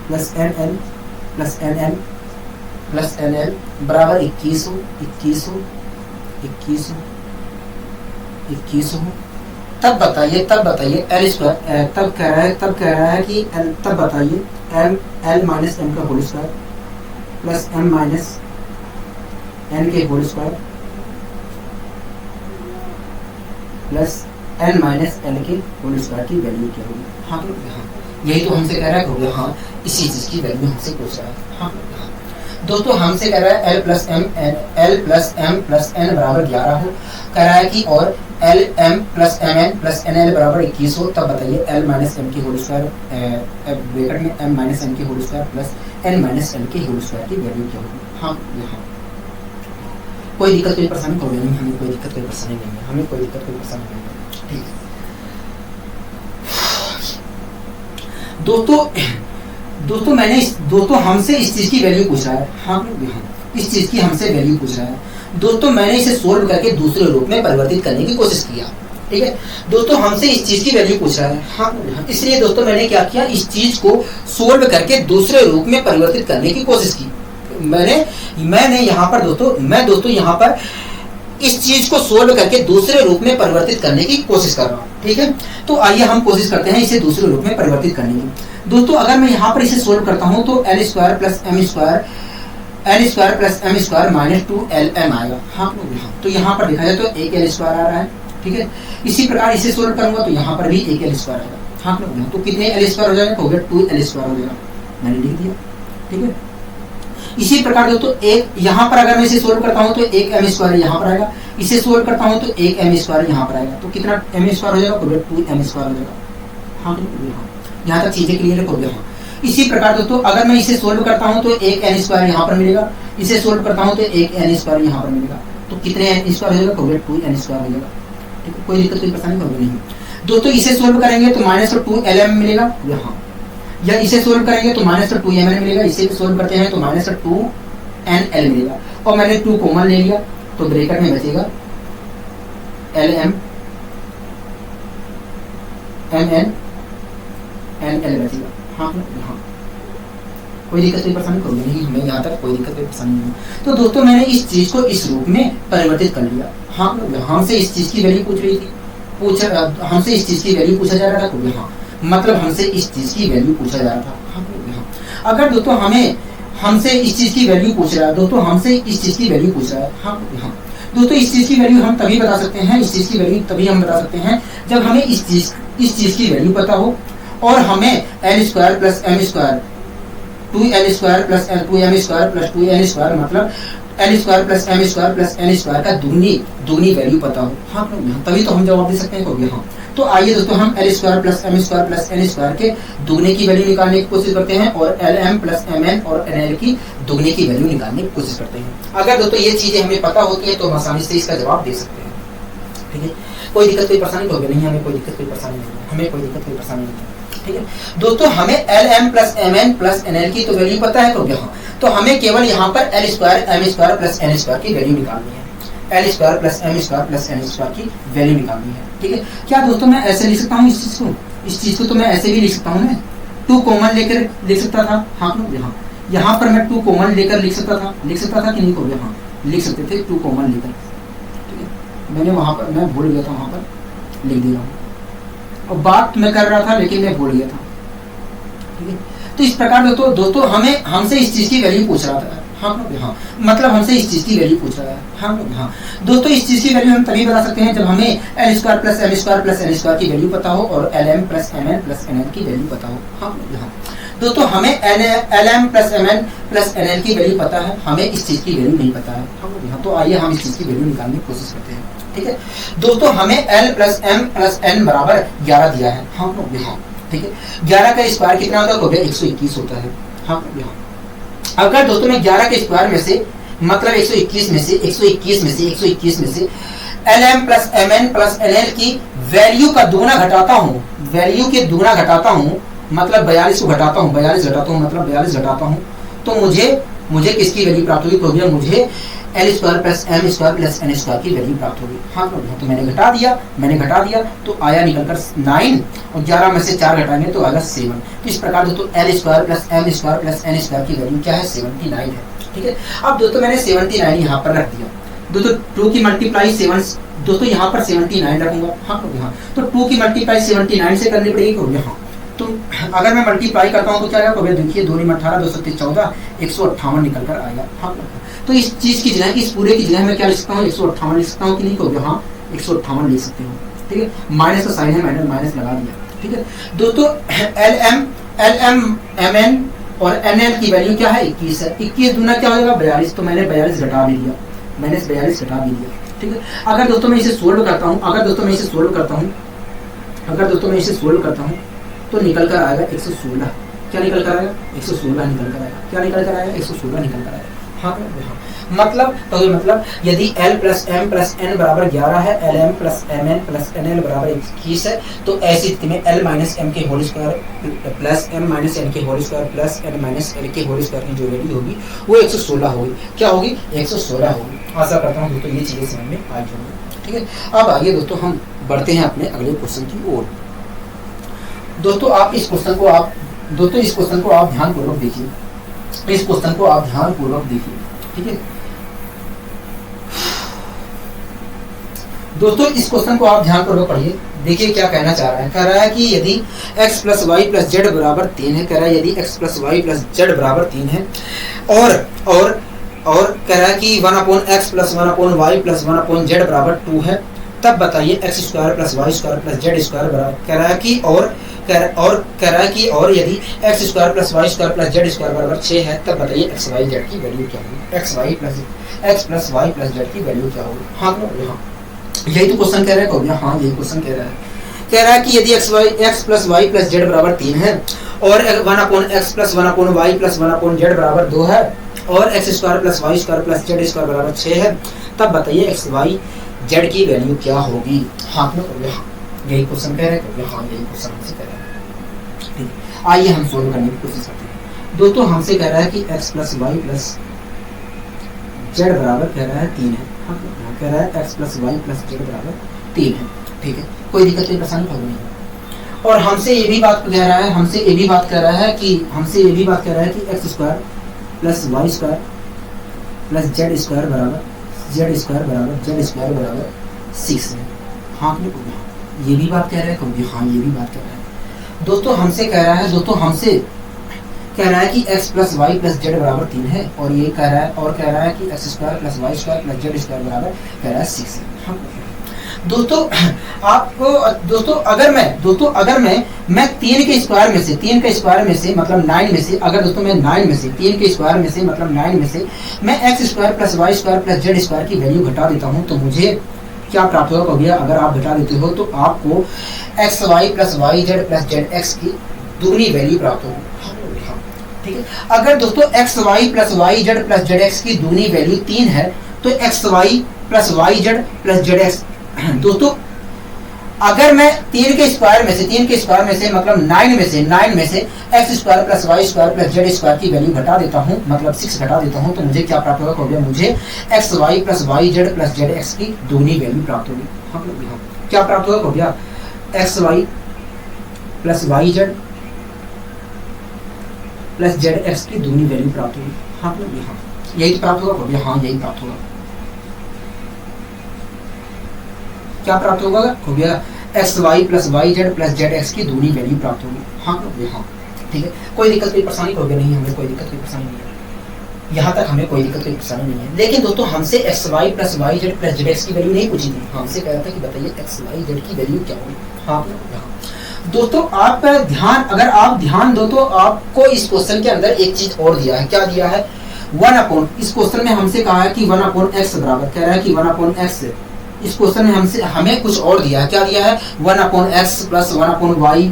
plus N L plus N L बराबर 21 हो, तब बताइए एल स्क्वायर, तब कह रहा है कि तब बताइए एल माइनस एम का whole square plus M minus N के whole square plus N minus L के होल स्क्वायर की वैल्यू क्या होगी। हाँ यही तो हमसे कह रहा है। हाँ इसी चीज की वैल्यू हमसे पूछ रहा है। हाँ दोस्तों हमसे कह रहा है L plus M plus N बराबर 11 हो, कह रहा है कि और L M plus MN plus NL बराबर 21 हो, तब बताइए L माइनस एम की होल स्क्वायर ब्रैकेट में M माइनस एम की whole square plus N minus L की होल स्क्वायर की वैल्यू क्या होगी। हाँ यहाँ कोई दिक्कत कोई परेशानी होगी नहीं, हमें कोई दिक्कत कोई परेशानी नहीं है, हमें कोई दिक्कत कोई परेशानी नहीं है। ठीक है दोस्तों दोस्तों हमसे इस चीज की वैल्यू पूछ रहा है। हाँ इस चीज की हमसे वैल्यू पूछ रहा है। दोस्तों मैंने इसे सोल्व करके दूसरे रूप में परिवर्तित करने की कोशिश किया। ठीक है दोस्तों हमसे इस चीज की वैल्यू पूछ रहा है। हाँ इसलिए दोस्तों मैंने क्या किया, इस चीज को सोल्व करके दूसरे रूप में परिवर्तित करने की कोशिश की। मैंने यहाँ पर दोस्तों यहाँ पर इस चीज को सोल्व करके दूसरे रूप में परिवर्तित करने की कोशिश कर रहा हूँ। ठीक है तो आइए हम कोशिश करते हैं इसे दूसरे रूप में परिवर्तित करने की। दोस्तों अगर मैं यहाँ पर इसे सोल्व करता हूँ तो L square plus M square minus 2LM आएगा। हाँ तो यहाँ पर देखा जाए तो एक L स्क्वायर आ रहा है। ठीक है इसी प्रकार इसे सोल्व करूंगा तो यहाँ पर भी एक L स्क्वायर आएगा। हाँ तो कितने L स्क्वायर हो जाएगा, तो हो गया 2L स्क्वायर हो जाएगा, मैंने लिख दिया। ठीक है इसी प्रकार दोस्तों एक यहाँ पर अगर मैं इसे सोल्व करता हूँ तो एक M स्क्वायर यहाँ पर आएगा, इसे सोल्व करता हूँ तो एक M स्क्वायर यहाँ पर आएगा, तो कितना M स्क्वायर हो जाएगा, तो 2M स्क्वायर हो जाएगा। हाँ यहाँ तक चीजें क्लियर हो गया। हाँ इसी प्रकार दोस्तों अगर मैं इसे सोल्व करता हूँ तो एक N स्क्वायर यहाँ पर मिलेगा, इसे सोल्व करता हूँ तो एक N स्क्वायर यहाँ पर मिलेगा, तो कितने N स्क्वायर हो जाएगा, तो 2N स्क्वायर हो जाएगा। ठीक है कोई दिक्कत कोई परेशानी होगी नहीं। दोस्तों इसे सोल्व करेंगे तो माइनस 2LM मिलेगा यहाँ, या इसे सोल्व करेंगे तो माइनस 2MN मिलेगा, इसे भी सोल्व करते हैं तो माइनस 2NL मिलेगा, और मैंने 2 कॉमन ले लिया तो ब्रैकेट में बचेगा LM MN NL बचेगा। हाँ कोई दिक्कत कोई परेशानी होगी नहीं, हमें यहाँ तक कोई दिक्कत कोई परेशानी नहीं। तो दोस्तों मैंने इस चीज को इस रूप में परिवर्तित कर लिया। हाँ हमसे इस चीज की वैल्यू पूछ रही थी, हमसे इस चीज की वैल्यू पूछा जा रहा था। हाँ मतलब हमसे इस चीज की वैल्यू पूछा जा रहा था। हाँ अगर दोस्तों हमसे इस चीज की वैल्यू पूछ रहा है, दोस्तों हमसे इस चीज की वैल्यू पूछ रहा है। हाँ दोस्तों इस चीज की वैल्यू हम तभी बता सकते हैं, इस चीज की वैल्यू तभी हम बता सकते हैं जब हमें इस चीज की वैल्यू पता हो, और हमें L square plus M square 2L square plus 2M square plus 2N square मतलब L square plus M square plus N square का दुगनी वैल्यू पता हो। हाँ तभी तो हम जवाब दे सकते हैं। हाँ तो आइए दोस्तों हम L square plus M square plus N square के दुगने की वैल्यू निकालने की कोशिश करते हैं, और LM प्लस MN और NL की दुगने की वैल्यू निकालने की कोशिश करते हैं। अगर दोस्तों ये चीजें हमें पता होती है तो हम आसानी से इसका जवाब दे सकते हैं। ठीक है कोई दिक्कत कोई परेशानी होगी नहीं, हमें कोई दिक्कत कोई परेशानी नहीं है, हमें कोई दिक्कत कोई परेशानी नहीं है। ठीक है दोस्तों हमें LM plus MN plus NL की तो वैल्यू पता है, तो हमें केवल यहाँ पर L square M square plus N square की वैल्यू निकालनी है। L square plus M square plus N square की वैल्यू निकालनी है। ठीक है क्या दोस्तों मैं ऐसे लिख सकता हूँ इस चीज को तो मैं ऐसे भी लिख सकता हूँ ना, 2 कॉमन लेकर लिख सकता था। हाँ यहाँ पर मैं 2 कॉमन लेकर लिख सकता था कि नहीं, हो हाँ लिख सकते थे 2 कॉमन लेकर। ठीक है मैंने वहां पर मैं भूल गया था, वहां पर लिख दे रहा हूँ, और बात मैं कर रहा था लेकिन मैं भूल गया था। ठीक है तो इस प्रकार दोस्तों हमसे इस चीज की वैल्यू पूछ रहा था। हाँ मतलब हमसे इस चीज की वैल्यू पूछ रहा है। हाँ दोस्तों इस चीज की वैल्यू हम तभी बता सकते हैं जब हमें L square plus M square plus N square की वैल्यू पता हो, और LM plus MN plus NL की वैल्यू पता हो। हाँ दोस्तों हमें LM plus MN plus NL की वैल्यू पता है, हमें इस चीज की वैल्यू नहीं पता है। तो आइए हम इस चीज की वैल्यू निकालने की कोशिश करते हैं। ठीक है दोस्तों हमें L plus M plus N बराबर 11 दिया है। हाँ ठीक है 11 का स्क्वायर कितना होता है, 121 होता है। हाँ अगर दोस्तों मैं 11 के स्क्वायर में से मतलब 121 में से LM plus MN plus NL की वैल्यू का दुगना घटाता हूँ, मतलब 42 को घटाता हूँ, 42 घटाता हूँ तो मुझे किसकी वैल्यू प्राप्त होगी, मुझे L square plus M square plus N square की वैल्यू प्राप्त होगी। हाँ तो मैंने घटा दिया तो आया निकलकर 9, और 11 में से 4 घटाएंगे तो आएगा 7। तो इस प्रकार दोस्तों L square plus M square plus N square की वैल्यू क्या है, 79 है। ठीक है अब दोस्तों मैंने 79 यहाँ पर रख दिया। दोस्तों 2 की मल्टीप्लाई 7 दोस्तों यहाँ पर 79 रखूंगा। हाँ तो 2 की मल्टीप्लाई 79 से करनी पड़ेगी। हाँ तो अगर मैं मल्टीप्लाई करता हूँ तो क्या आएगा, देखिए 2 × 18 2 × 14 158 निकल कर आएगा। हाँ तो इस चीज की जगह इस पूरे की जगह मैं क्या लिख सकता हूँ, 158 लिख सकता हूँ कि नहीं, हो गया। हाँ 158 लिख सकते हो। ठीक है माइनस का साइन है, मैंने माइनस लगा दिया। ठीक है दोस्तों LM MN और NL की वैल्यू क्या है 21 है। 21 दूना क्या हो जाएगा 42, तो मैंने 42 घटा भी दिया, मैंने 42 घटा भी दिया। ठीक है, अगर दोस्तों मैं इसे सोल्व करता हूँ, अगर दोस्तों मैं इसे सोल्व करता हूँ तो निकल कर आएगा 116। क्या निकल कर आएगा 116 निकल कर आएगा। क्या निकल कर आएगा 116 निकल कर आएगा। हाँ मतलब तो ये मतलब यदि L plus M plus N बराबर 11 है, LM plus MN plus NL बराबर 21 है, तो ऐसी स्थिति में L माइनस M के whole square plus M minus N के whole square plus N minus L के होल स्क्वायर की जो वैल्यू होगी वो 116 होगी। क्या होगी 116 होगी। आशा करता हूँ दोस्तों ये चीज़ें समझ में आ जाएंगी। ठीक है, अब आइए दोस्तों हम बढ़ते हैं अपने अगले क्वेश्चन की ओर। दोस्तों आप इस क्वेश्चन को आप ध्यानपूर्वक देखिए, इस क्वेश्चन को आप ध्यानपूर्वक देखिए। ठीक है दोस्तों, इस क्वेश्चन को आप ध्यानपूर्वक पढ़िए। देखिए क्या कहना चाह रहा है। कह रहा है कि यदि x plus y plus z बराबर 3 है, कह रहा है यदि x plus y plus z बराबर 3 है और कह रहा है कि 1/x plus 1/y plus 1/z बराबर 2 है, तब बताइए x square plus y square plus z square बराबर। कह रहा है कि और यदि x square plus y square plus z square बराबर 6 है, तब बताइए x y z की वैल्यू क्या होगी। x plus y plus z की वैल्यू क्या होगी। हाँ यही तो क्वेश्चन कह रहा है। भैया हाँ यही क्वेश्चन कह रहा है कि यदि x plus y plus z बराबर 3 है और 1/x plus 1/y plus 1/z बराबर 2 है और x square plus y square plus z square बराबर 6 है, तब बताइए x y z की वैल्यू क्या होगी। हाँ यही क्वेश्चन कह रहे हैं। हाँ यही क्वेश्चन हमसे कह रहा है। ठीक है, आइए हम सोल्व करने की कोशिश करते हैं। दोस्तों हमसे कह रहा है कि x plus y plus z बराबर कह रहा है 3 है। कह रहा है x plus y plus z बराबर 3 है। ठीक है, कोई दिक्कत नहीं, परेशानी कोई नहीं है। और हमसे ये भी बात कह रहा है कि x square plus y square plus z square बराबर z बराबर 6 है। हाँ ये भी बात कह रहा है। कभी हाँ ये भी बात कह रहा है। दोस्तों हमसे कह रहा है कि x plus y plus z बराबर 3 है और ये कह रहा है कि x square plus y square plus z square बराबर कह रहा है 6 है। दोस्तों अगर मैं 3 के स्क्वायर में से मतलब 9 में से, अगर दोस्तों मैं 9 में से 3 के स्क्वायर में से मतलब 9 में से मैं x square plus y square plus z square की वैल्यू घटा देता हूँ तो मुझे क्या प्राप्त होगा। भैया अगर आप घटा देते हो तो आपको x y plus y z plus z x की दुगनी वैल्यू प्राप्त होगी। ठीक है, अगर दोस्तों x y plus y z plus z x की दुगनी वैल्यू 3 है तो x y plus y z plus z x, दोस्तों अगर मैं 3 के स्क्वायर में से मतलब 9 में से x square plus y square plus z square की वैल्यू घटा देता हूँ, मतलब 6 घटा देता हूँ, तो मुझे क्या प्राप्त होगा। हो गया मुझे x y plus y z plus z x की दोगुनी वैल्यू प्राप्त होगी। क्या प्राप्त होगा। हो गया x y plus y z plus z x की दोगुनी वैल्यू प्राप्त होगी। हाँ यही तो प्राप्त होगा। हो गया हाँ यही प्राप्त होगा। क्या प्राप्त होगा। हो गया x y plus y z plus z x की दोगुनी वैल्यू प्राप्त होगी। हाँ ठीक है, कोई दिक्कत कोई परेशानी हो गया नहीं, हमें कोई दिक्कत कोई परेशानी नहीं है। यहाँ तक हमें कोई दिक्कत कोई परेशानी नहीं है। लेकिन दोस्तों हमसे x y plus y z plus z x की वैल्यू नहीं पूछी थी। हमसे कह रहा था कि बताइए एक्स वाई जेड की वैल्यू क्या होगी। हाँ दोस्तों अगर आप ध्यान दो तो आपको इस क्वेश्चन के अंदर एक चीज और दिया है। क्या दिया है 1/, इस क्वेश्चन में हमसे कहा है कि 1/x बराबर, कह रहा है कि 1/x, इस क्वेश्चन में हमें कुछ और दिया है। क्या दिया है 1/x plus 1/y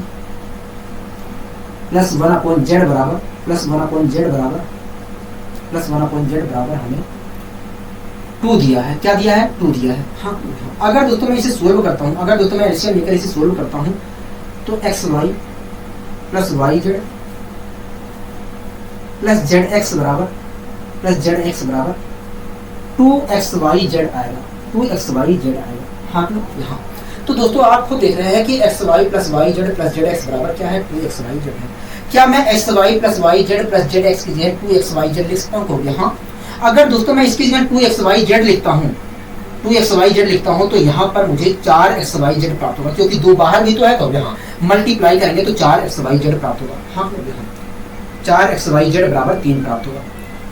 plus 1/z बराबर प्लस 1/z बराबर हमें 2 दिया है। क्या दिया है 2 दिया है। हाँ अगर दोस्तों मैं इसे सोल्व करता हूँ, अगर दोस्तों मैं एलसीएम लेकर इसे सोल्व करता हूँ तो x y plus y z plus z x बराबर 2xyz आएगा, 2xyz आएगा। हाँ यहाँ तो दोस्तों आप खुद देख रहे हैं कि x y plus y z plus z x बराबर क्या है 2xyz है। क्या मैं x y plus y z plus z x की जगह 2xyz लिख सकता हूँ। यहाँ अगर दोस्तों मैं इसकी जगह 2xyz लिखता हूँ तो यहाँ पर मुझे 4xyz प्राप्त होगा, क्योंकि 2 बाहर भी तो है तो यहाँ मल्टीप्लाई करेंगे तो 4xyz प्राप्त होगा। हाँ 4xyz बराबर 3 प्राप्त होगा।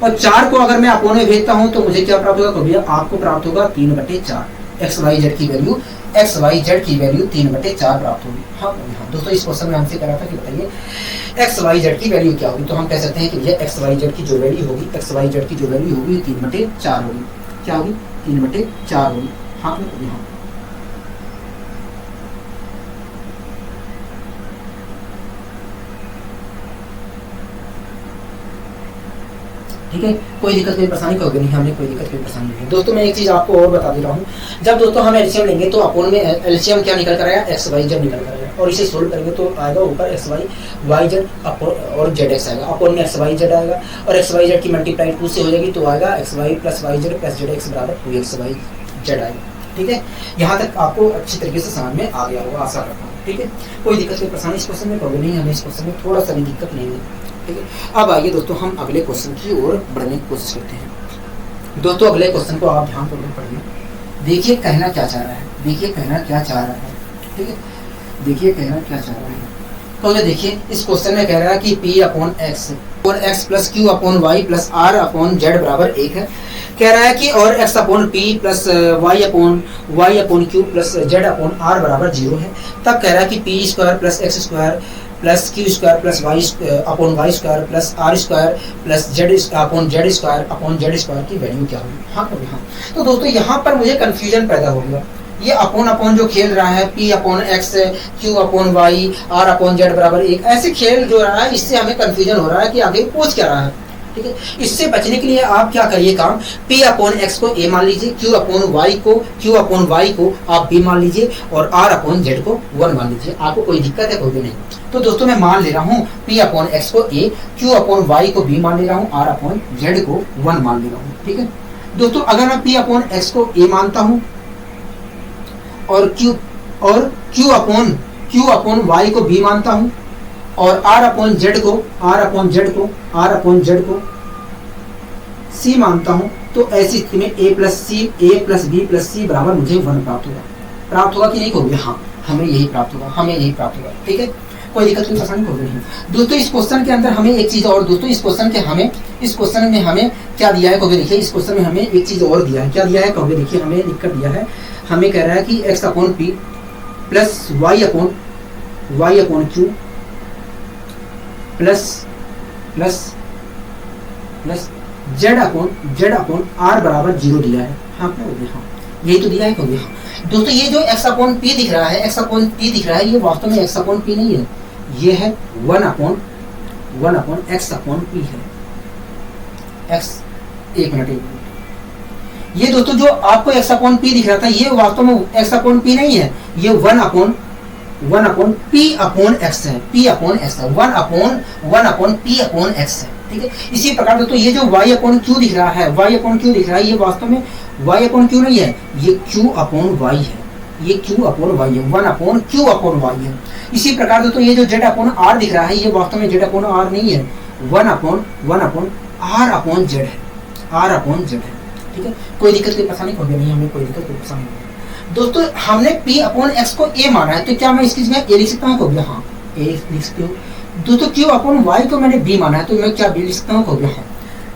और 4 को अगर मैं अपोने भेजता हूँ तो मुझे क्या प्राप्त होगा। तो भैया आपको प्राप्त होगा 3/4 xyz की वैल्यू एक्स वाई जेड की वैल्यू 3/4 प्राप्त होगी। हाँ दोस्तों इस क्वेश्चन में हमसे करा था कि बताइए एक्स वाई जेड की वैल्यू क्या होगी, तो हम कह सकते हैं कि ये एक्स वाई जेड की जो वैल्यू होगी, एक्स वाई जेड की जो वैल्यू होगी 3/4 होगी। क्या होगी? 3/4 होगी। हाँ यहाँ ठीक है, कोई दिक्कत कोई परेशानी होगी नहीं, हमें कोई दिक्कत कोई परेशानी नहीं है। दोस्तों मैं एक चीज आपको और बता दे रहा हूँ, जब दोस्तों हम एलसीएम लेंगे तो अपोन में एलसीएम क्या निकल कर आएगा? एक्स वाई जेड निकल कर आएगा, और इसे सोल्व करेंगे तो आएगा ऊपर एक्स वाई जेड और जेड एक्स आएगा, अपोन में एक्स वाई जेड आएगा, और एक्स वाई जेड की मल्टीप्लाई 2 से हो जाएगी तो आएगा x y plus y z plus z x बराबर 2 वाई जेड आएगा। ठीक है, यहाँ तक आपको अच्छी तरीके से समझ में आ गया होगा, आशा करता हूँ। ठीक है, कोई दिक्कत कोई परेशानी इस क्वेश्चन में प्रॉब्लम नहीं है, हमें इस क्वेश्चन में थोड़ा सा भी दिक्कत नहीं है। ठीक है, अब आइए दोस्तों हम अगले क्वेश्चन की ओर बढ़ने की कोशिश करते हैं। दोस्तों अगले क्वेश्चन को आप ध्यानपूर्वक पढ़िए, देखिए कहना क्या चाह रहा है, देखिए कहना क्या चाह रहा है। ठीक है, देखिए कहना क्या चाह रहा है। तो देखिए इस क्वेश्चन में कह रहा है कि P अपॉन एक्स और x plus Q upon y plus R upon z बराबर 1 है। कह रहा है कि और x upon P plus y upon Q plus z upon R बराबर 0 है। तब कह रहा है कि P square plus x square plus Q square plus y upon y square plus R square plus z upon z square की वैल्यू क्या होगी। हाँ तो दोस्तों यहाँ पर मुझे कंफ्यूजन पैदा हो गया, ये अपॉन जो खेल रहा है P upon x Q upon y R upon z बराबर 1, ऐसे खेल जो रहा है इससे हमें कंफ्यूजन हो रहा है कि आगे पूछ क्या रहा है। ठीक है, इससे बचने के लिए आप क्या करिए काम, P अपॉन एक्स को A मान लीजिए, Q अपॉन वाई को आप B मान लीजिए और R अपॉन जेड को 1 मान लीजिए। आपको कोई दिक्कत है? कोई भी नहीं। तो दोस्तों मैं मान ले रहा हूँ P अपॉन एक्स को A, Q अपॉन वाई को B मान ले रहा हूँ, R अपॉन जेड को 1 मान ले रहा हूँ। ठीक है दोस्तों, अगर मैं P अपॉन एक्स को A मानता हूँ और Q अपॉन वाई को B मानता हूँ और R अपॉन जेड को C मानता हूँ, तो ऐसी स्थिति में A plus B plus C बराबर मुझे 1 प्राप्त होगा कि नहीं होगा? हाँ हमें यही प्राप्त होगा। ठीक है, कोई दिक्कत कोई परेशानी होगी नहीं। दोस्तों इस क्वेश्चन के अंदर हमें एक चीज और, दोस्तों इस क्वेश्चन में हमें क्या दिया है? कहोगे देखिए इस क्वेश्चन में हमें एक चीज और दिया है। क्या दिया है? कहोगे देखिए हमें लिख कर दिया है, हमें कह रहा है कि x upon P plus y upon Q plus z upon R बराबर 0 दिया है। हाँ यही तो दिया है। कहोगे हाँ दोस्तों, ये जो x अपॉन पी दिख रहा है, ये वास्तव में x अपॉन पी नहीं है, ये है 1 अपॉन x अपॉन पी है। x एक मिनट, ये दोस्तों जो आपको x अपॉन पी दिख रहा था, ये वास्तव में x अपॉन पी नहीं है, ये 1 अपॉन p अपॉन x है। 1 अपॉन p अपॉन x है। ठीक है, इसी प्रकार दोस्तों ये जो y अपॉन q दिख रहा है, ये वास्तव में y अपॉन q नहीं है, ये q अपॉन y है, 1 अपॉन q अपॉन y है। इसी प्रकार दोस्तों ये जो z अपॉन r दिख रहा है, ये वास्तव में z अपॉन r नहीं है, 1 अपॉन r अपॉन z है। ठीक है, कोई दिक्कत कोई परेशानी होगी नहीं, हमें कोई दिक्कत कोई परेशानी नहीं। दोस्तों हमने P अपॉन x को A माना है, तो क्या मैं इसकी जगह A लिख सकता हूँ? कहोगे हाँ A लिख सकते हो। दोस्तों Q अपॉन y को मैंने B माना है, तो मैं क्या B लिख सकता हूँ? कहोगे हाँ।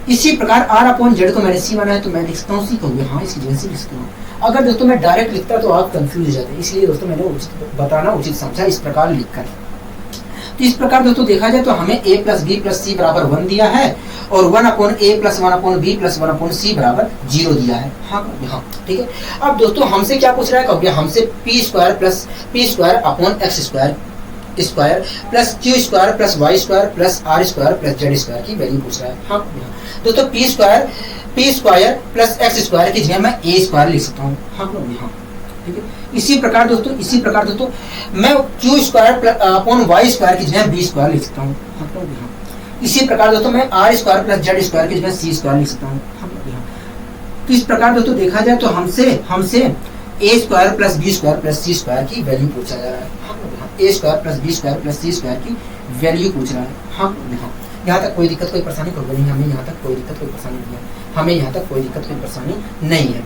इसी प्रकार R अपॉन Z को मैंने C माना है, तो मैं लिख सकता हूँ C। कहोगे हाँ, इसकी जगह C लिख सकता हूँ। अगर दोस्तों मैं डायरेक्ट लिखता तो आप कंफ्यूज हो जाते, इसलिए दोस्तों मैंने बताना उचित समझा इस प्रकार लिखकर। तो इस प्रकार दोस्तों देखा जाए तो हमें A plus B plus C बराबर 1 दिया है और 1 upon A plus 1 upon B plus 1 upon C बराबर 0 दिया है। हाँ ठीक है। अब दोस्तों हमसे क्या पूछ रहा है? कहोगे हमसे P square upon x square plus Q square plus y square plus R square plus z square की वैल्यू पूछ रहा है। हाँ दोस्तों P square plus x square की जगह मैं A स्क्वायर लिख सकता हूँ। हाँ ठीक है। इसी प्रकार दोस्तों मैं Q square upon y square की जगह B स्क्वायर लिख सकता हूँ। इसी प्रकार दोस्तों मैं R square plus z square की जगह C स्क्वायर लिख सकता हूँ। तो इस प्रकार दोस्तों देखा जाए तो हमसे A square plus B square plus C square की वैल्यू पूछा जा रहा है। A square plus B square plus C square की वैल्यू पूछ रहा है। हाँ यहाँ तक कोई दिक्कत कोई परेशानी होगी नहीं, हमें यहाँ तक कोई दिक्कत कोई परेशानी नहीं है।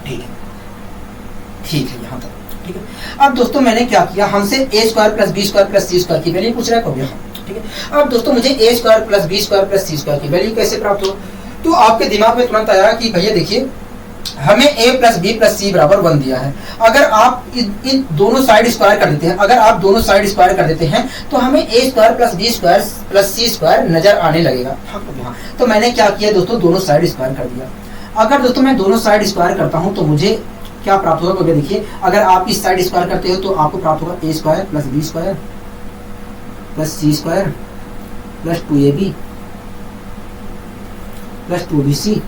ठीक है यहाँ तक। ठीक है, अब दोस्तों मैंने क्या किया, हमसे A square plus B square plus C square की वैल्यू पूछ रहा है। कहोगे हाँ ठीक है। अब दोस्तों मुझे A square plus B square plus C square की वैल्यू कैसे प्राप्त हो, तो आपके दिमाग में तुरंत आया कि भैया देखिए हमें a प्लस बी प्लस सी बराबर 1 दिया है। अगर आप इन दोनों साइड स्क्वायर कर देते हैं, अगर आप दोनों साइड स्क्वायर कर देते हैं तो हमें a square plus B square plus C square नजर आने लगेगा। तो मैंने क्या किया दोस्तों, दोनों साइड स्क्वायर कर दिया। अगर दोस्तों मैं दोनों साइड स्क्वायर करता हूं तो मुझे क्या प्राप्त होगा, तो देखिए अगर आप इस साइड स्क्वायर करते हो तो आपको प्राप्त होगा a square plus B square plus C square plus 2ab plus 2bc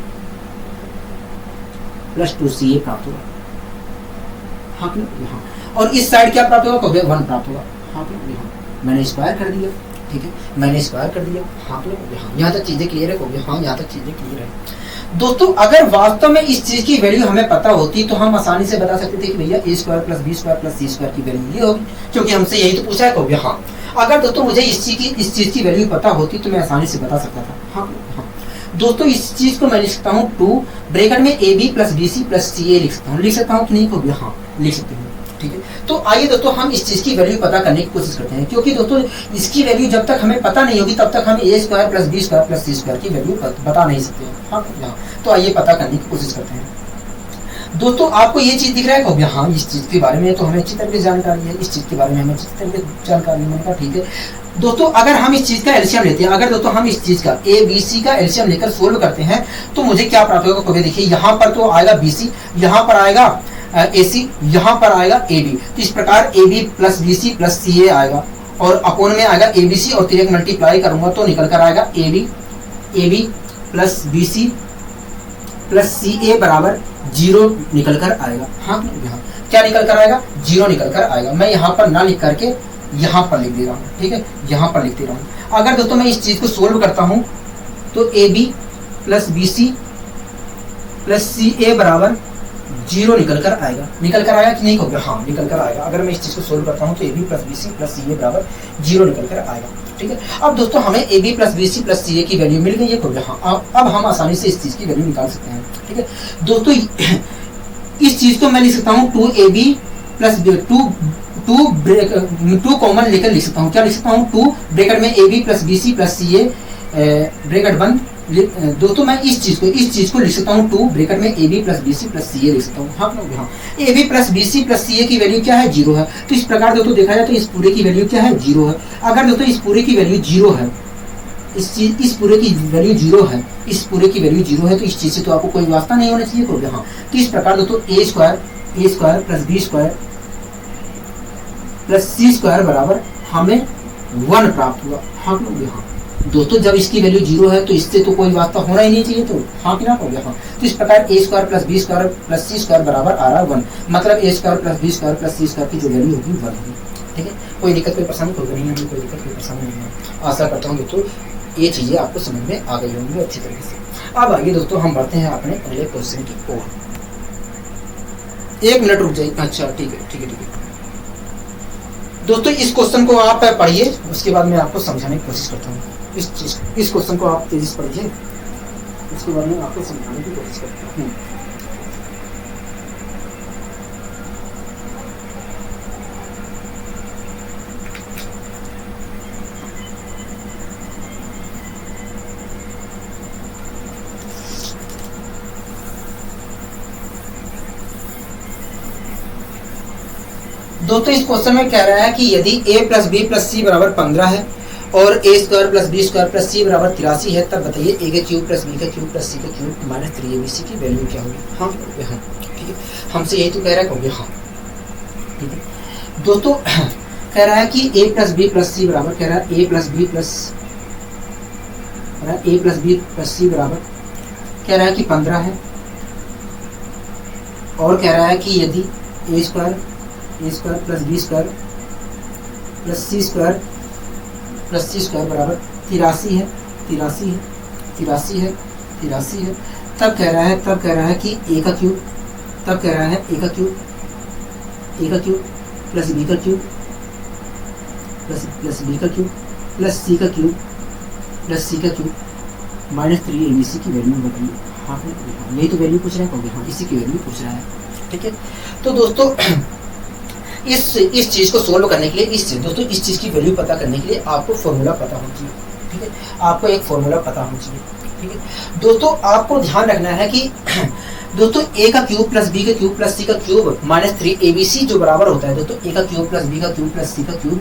plus 2ca प्राप्त होगा। हाँ यहाँ, और इस साइड क्या प्राप्त होगा, 1 प्राप्त होगा। हाँ यहाँ मैंने स्क्वायर कर दिया, ठीक है, मैंने स्क्वायर कर दिया। हाँ यहाँ तक चीजें क्लियर है। हाँ यहाँ तक चीजें क्लियर है। दोस्तों अगर वास्तव में इस चीज की वैल्यू हमें पता होती तो हम आसानी से बता सकते थे कि भैया a square plus B square plus C square की वैल्यू ये होगी, क्योंकि हमसे यही तो पूछा है। कहोगे हाँ, अगर दोस्तों मुझे इस चीज की वैल्यू पता होती तो मैं आसानी से बता सकता था। हाँ दोस्तों इस चीज को मैं लिख सकता हूँ 2 ब्रैकेट में A B plus B C plus C A लिख सकता हूँ कि नहीं, कहोगे हाँ लिख सकते हैं, ठीक है। तो आइए दोस्तों हम इस चीज की वैल्यू पता करने की कोशिश करते हैं, क्योंकि दोस्तों इसकी वैल्यू जब तक हमें पता नहीं होगी तब तक हम a square plus B square plus C square की वैल्यू बता नहीं सकते हैं। हाँ तो आइए पता करने की कोशिश करते हैं। दोस्तों आपको ये चीज दिख रहा है, कहोगे हाँ इस चीज के बारे में तो हमें अच्छी तरह से जानकारी है, इस चीज के बारे में हमें अच्छी तरह से जानकारी है। मैंने कहा ठीक है दोस्तों, अगर हम इस चीज का एलसीएम लेते हैं, अगर दोस्तों हम इस चीज का ए बी सी का एलसीएम लेकर सोल्व करते हैं तो मुझे क्या प्राप्त होगा, कहोगे देखिए यहाँ पर तो आएगा बी सी, यहाँ पर आएगा ए सी, यहाँ पर आएगा ए बी। तो इस प्रकार A B plus B C plus C A आएगा और अपोन में आएगा ए बी सी और 3 मल्टीप्लाई करूंगा तो निकल कर आएगा A B plus B C plus सी ए बराबर 0 निकल कर आएगा। हाँ यहाँ क्या निकल कर आएगा, 0 निकल कर आएगा। मैं यहाँ पर ना लिख करके यहाँ पर लिख दे रहा हूँ, ठीक है, यहाँ पर लिख दे रहा हूँ। अगर दोस्तों मैं इस चीज को सोल्व करता हूँ तो A B plus B C plus सी ए बराबर 0 निकल कर आएगा। निकल कर आएगा कि नहीं, कहोगे हाँ निकल कर आएगा। अगर मैं इस चीज को सोल्व करता हूँ तो A B plus B C plus सी ए बराबर 0 निकल कर आएगा, ठीक है। अब दोस्तों हमें A B plus B C plus C A की वैल्यू मिल गई है, कहोगे हाँ अब हम आसानी से इस चीज की वैल्यू निकाल सकते हैं, ठीक है। दोस्तों इस चीज को मैं लिख सकता हूँ 2ab प्लस 2 कॉमन लेकर लिख सकता हूँ। क्या लिख सकता हूँ, 2 ब्रैकेट में A B plus B C plus C a bracket बंद। दोस्तों मैं इस चीज को लिख सकता हूँ 2 ब्रैकेट में A B plus B C plus C A लिख सकता हूँ। हाँ A B plus B C plus C A की वैल्यू क्या है, 0 है। तो इस प्रकार दोस्तों देखा जाए तो इस पूरे की वैल्यू क्या है, 0 है। अगर दोस्तों इस पूरे की वैल्यू 0 है, इस पूरे की वैल्यू 0 है, इस पूरे की वैल्यू 0 है तो इस चीज से तो आपको कोई वास्ता नहीं होना चाहिए, कहोगे हाँ। तो इस प्रकार दोस्तों A square plus B square plus C square बराबर हमें 1 प्राप्त हुआ। हाँ कहोगे हाँ। दोस्तों जब इसकी वैल्यू 0 है तो इससे तो कोई वास्ता होना ही नहीं चाहिए, तो हाँ कि ना, कहोगे हाँ। तो इस प्रकार A square plus B square plus C square बराबर आ रहा है 1, मतलब A square plus B square plus C square की जो वैल्यू होगी 1 होगी, ठीक है। कोई दिक्कत कोई परेशानी नहीं है, कोई दिक्कत कोई परेशानी नहीं है। आशा करता हूँ दोस्तों ये चीजें आपको समझ में आ गई होंगी अच्छी तरीके से। अब आगे दोस्तों हम बढ़ते हैं अपने अगले क्वेश्चन की ओर। 1 मिनट रुक जाइए। अच्छा ठीक है दोस्तों, इस क्वेश्चन को आप पढ़िए, उसके बाद मैं आपको समझाने की कोशिश करता हूँ। इस क्वेश्चन को आप तेजी से पढ़िए, उसके बाद में आपको समझाने की कोशिश करता हूँ। दोस्तों इस क्वेश्चन में कह रहा है कि यदि a प्लस बी प्लस सी बराबर 15 है और a square plus B square plus सी बराबर 83 है, तब बताइए a का क्यूब प्लस b का क्यूब प्लस c का क्यूब माइनस 3abc की वैल्यू क्या होगी। हाँ ठीक है, हमसे यही तो कह रहा है, कहोगे हाँ ठीक है। दोस्तों कह रहा है कि a प्लस बी प्लस सी बराबर, कह रहा है a प्लस बी प्लस सी बराबर कह रहा है कि 15 है, और कह रहा है कि यदि a square plus B square plus C square बराबर 83 है, तब कह रहा है कि a का क्यूब, तब कह रहा है a का क्यूब प्लस b का क्यूब प्लस b का क्यूब प्लस c का क्यूब माइनस 3abc की वैल्यू बताइए। हाँ यही तो वैल्यू पूछ रहा है, कहोगे हाँ इसी की वैल्यू पूछ रहा है, ठीक है। तो दोस्तों इस चीज को सोल्व करने के लिए इस चीज की वैल्यू पता करने के लिए आपको फॉर्मूला पता होना चाहिए, ठीक है। आपको एक फॉर्मूला पता होना चाहिए, ठीक है। दोस्तों आपको ध्यान रखना है कि दोस्तों ए का क्यूब प्लस बी का क्यूब प्लस सी का क्यूब माइनस 3abc जो बराबर होता है दोस्तों ए का क्यूब प्लस बी का क्यूब प्लस सी का क्यूब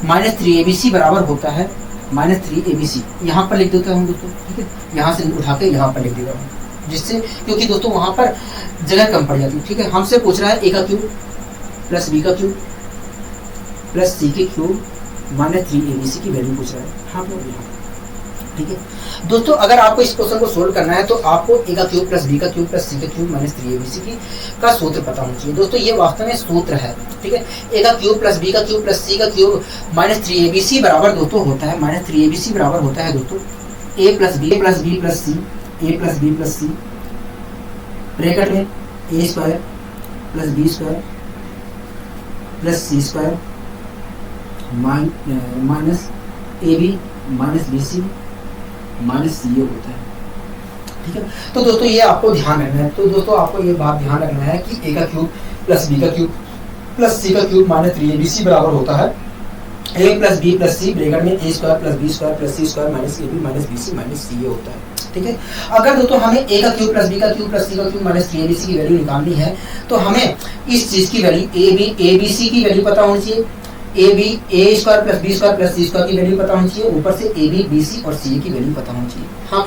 माइनस 3abc बराबर होता है माइनस 3abc। यहाँ पर लिख देता हूँ दोस्तों, ठीक है, यहाँ से उठा के यहाँ पर लिख देता हूँ, जिससे क्योंकि दोस्तों वहाँ पर जगह कम पड़ जाती है, ठीक है। हमसे पूछ रहा है ए का क्यूब प्लस बी का क्यूब प्लस सी के क्यूब माइनस 3abc की वैल्यू पूछ रहा है, हाँ ठीक है। दोस्तों अगर आपको इस क्वेश्चन को सोल्व करना है तो आपको ए का क्यूब प्लस बी का क्यूब प्लस सी का क्यूब माइनस 3abc की का सूत्र पता होना चाहिए। दोस्तों ये वास्तव में सूत्र है, ठीक है। ए का क्यूब प्लस बी का क्यूब प्लस सी का क्यूब माइनस 3abc बराबर दोस्तों होता है माइनस 3abc बराबर होता है दोस्तों A plus B plus C A plus B plus C bracket में ए square plus B square plus C square minus A B minus B C minus सी ए होता है, ठीक है। तो दोस्तों ये आपको ध्यान रखना है, तो दोस्तों आपको ये बात ध्यान रखना है कि ए का क्यूब प्लस बी का क्यूब प्लस सी का क्यूब माइनस 3abc बराबर होता है A plus B plus C bracket में ए square plus B square plus C square minus A B minus B C minus सी ए होता है, ठीक है। अगर दोस्तों हमें ए का क्यूब प्लस बी का क्यूब प्लस सी का क्यूब माइनस 3abc की वैल्यू निकालनी है तो हमें इस चीज की वैल्यू ए बी सी की वैल्यू पता होनी चाहिए, A square plus B square plus C square की वैल्यू पता होनी चाहिए, ऊपर से ए बी बी सी और सी ए की वैल्यू पता होनी चाहिए, हाँ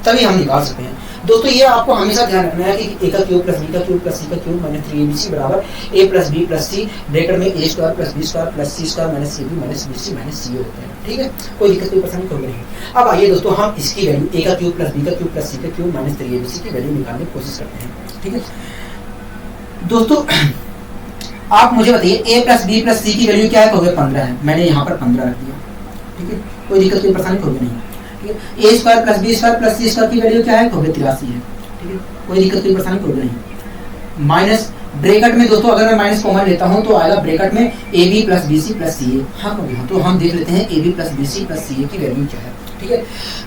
तभी हम निकाल सकते हैं। दोस्तों ये आपको हमेशा ध्यान रखना है कि ए का क्यूब प्लस बी का क्यूब प्लस सी का क्यूब माइनस 3abc बराबर ए प्लस बी प्लस सी ब्रैकेट में ए square plus B square plus C square minus A B minus B C minus C होता है, ठीक है। कोई दिक्कत कोई परेशानी कोई नहीं। अब आइए दोस्तों हम इसकी वैल्यू ए का क्यूब प्लस बी का क्यूब प्लस सी का क्यूब माइनस 3abc की वैल्यू निकालने की कोशिश करते हैं, ठीक है। दोस्तों आप मुझे बताइए ए प्लस बी प्लस सी की वैल्यू क्या है, कहोगे 15 है, मैंने यहाँ पर 15 रख दिया, ठीक है। कोई दिक्कत कोई परेशानी होगी नहीं, ठीक है। A square plus B square plus C square की वैल्यू क्या है, कहोगे 83 है, ठीक है। कोई दिक्कत कोई परेशानी होगी नहीं। माइनस ब्रैकेट में दोस्तों अगर मैं माइनस कॉमन लेता हूँ तो आएगा ब्रैकेट में A B plus B C plus C A, हाँ तो हम देख लेते हैं A B plus B C plus C A की वैल्यू क्या है, ठीक है।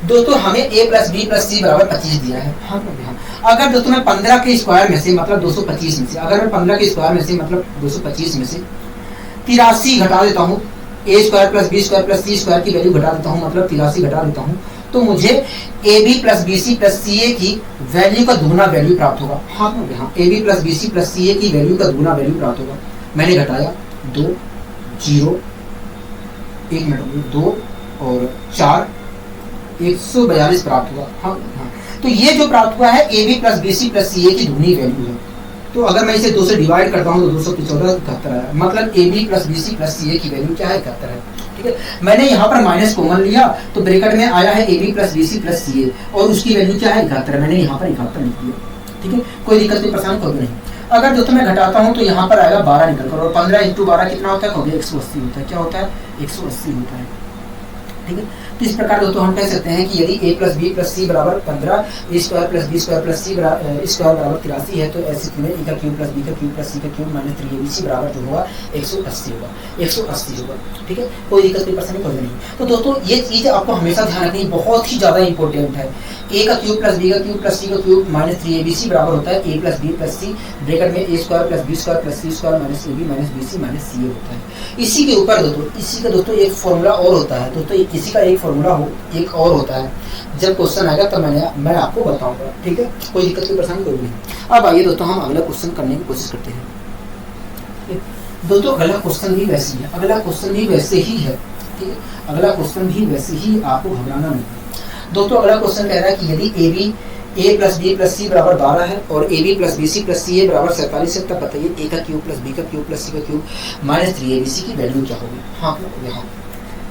दोस्तों हमें ए प्लस बी प्लस सी बराबर 25 दिया है, हाँ अगर दोस्तों मैं 15 के स्क्वायर में से मतलब 225 में से अगर मैं 15 के स्क्वायर में से मतलब 225 में से 83 घटा देता हूँ, A square plus B square plus C square की वैल्यू घटा देता हूँ मतलब 83 घटा देता हूँ तो मुझे A B plus B C plus C A की वैल्यू का दुगुना वैल्यू प्राप्त होगा, हाँ A B plus B C plus C A की वैल्यू का दुगुना वैल्यू प्राप्त होगा। मैंने घटाया 2 0 1 मिनट 2 और 4 142 प्राप्त हुआ, हाँ तो ये जो प्राप्त हुआ है A B plus B C plus C A की दुगनी वैल्यू है। तो अगर मैं इसे 2 से डिवाइड करता हूँ तो 214 है, मतलब A B plus B C plus C A की वैल्यू क्या है 71 है, ठीक है। मैंने यहाँ पर माइनस कॉमन लिया तो ब्रैकेट में आया है A B plus B C plus C A और उसकी वैल्यू क्या है 71, मैंने यहाँ पर 71 लिख दिया, ठीक है। कोई दिक्कत नहीं परेशानी कोई नहीं। अगर दोस्तों मैं घटाता हूँ तो यहाँ पर आएगा 12 निकल कर और 15 इंटू 12 कितना होता है, कहोगे 180 होता है, क्या होता है 180 होता है, ठीक है। तो इस प्रकार दोस्तों हम कह सकते हैं कि यदि a प्लस बी प्लस सी बराबर 15 A square plus B square plus C square बराबर 83 है तो ऐसे में ए का क्यूब प्लस बी का क्यूब प्लस सी का क्यूब माइनस 3abc बराबर जो होगा 180 होगा, 180 होगा, ठीक है। कोई दिक्कत कोई परेशानी कोई नहीं। तो दोस्तों ये चीज आपको हमेशा ध्यान रखनी बहुत ही ज्यादा इंपॉर्टेंट है। ए का क्यूब प्लस बी का क्यूब प्लस सी का क्यूब माइनस 3abc बराबर होता है A plus B plus C bracket में ए square plus B square plus C square minus A B minus B C minus सी ए होता है। इसी के ऊपर इसी का दोस्तों एक फॉर्मूला और होता है दोस्तों, इसी का एक फॉर्मूला एक और होता है, जब क्वेश्चन आएगा तब मैं आपको बताऊंगा, ठीक है। कोई दिक्कत कोई परेशानी कोई नहीं। अब आइए दोस्तों हम अगला क्वेश्चन करने की कोशिश करते हैं। दोस्तों अगला क्वेश्चन भी वैसे ही है, अगला क्वेश्चन भी वैसे ही है, ठीक है। अगला क्वेश्चन भी वैसे ही, आपको घबराना नहीं। दोस्तों अगला क्वेश्चन कह रहा है कि यदि ए प्लस बी प्लस सी बराबर 12 है और A B plus B C plus सी ए बराबर 47 है तब बताइए ए का क्यूब प्लस बी का क्यूब प्लस सी का क्यूब माइनस 3abc की वैल्यू क्या होगी। हाँ यहाँ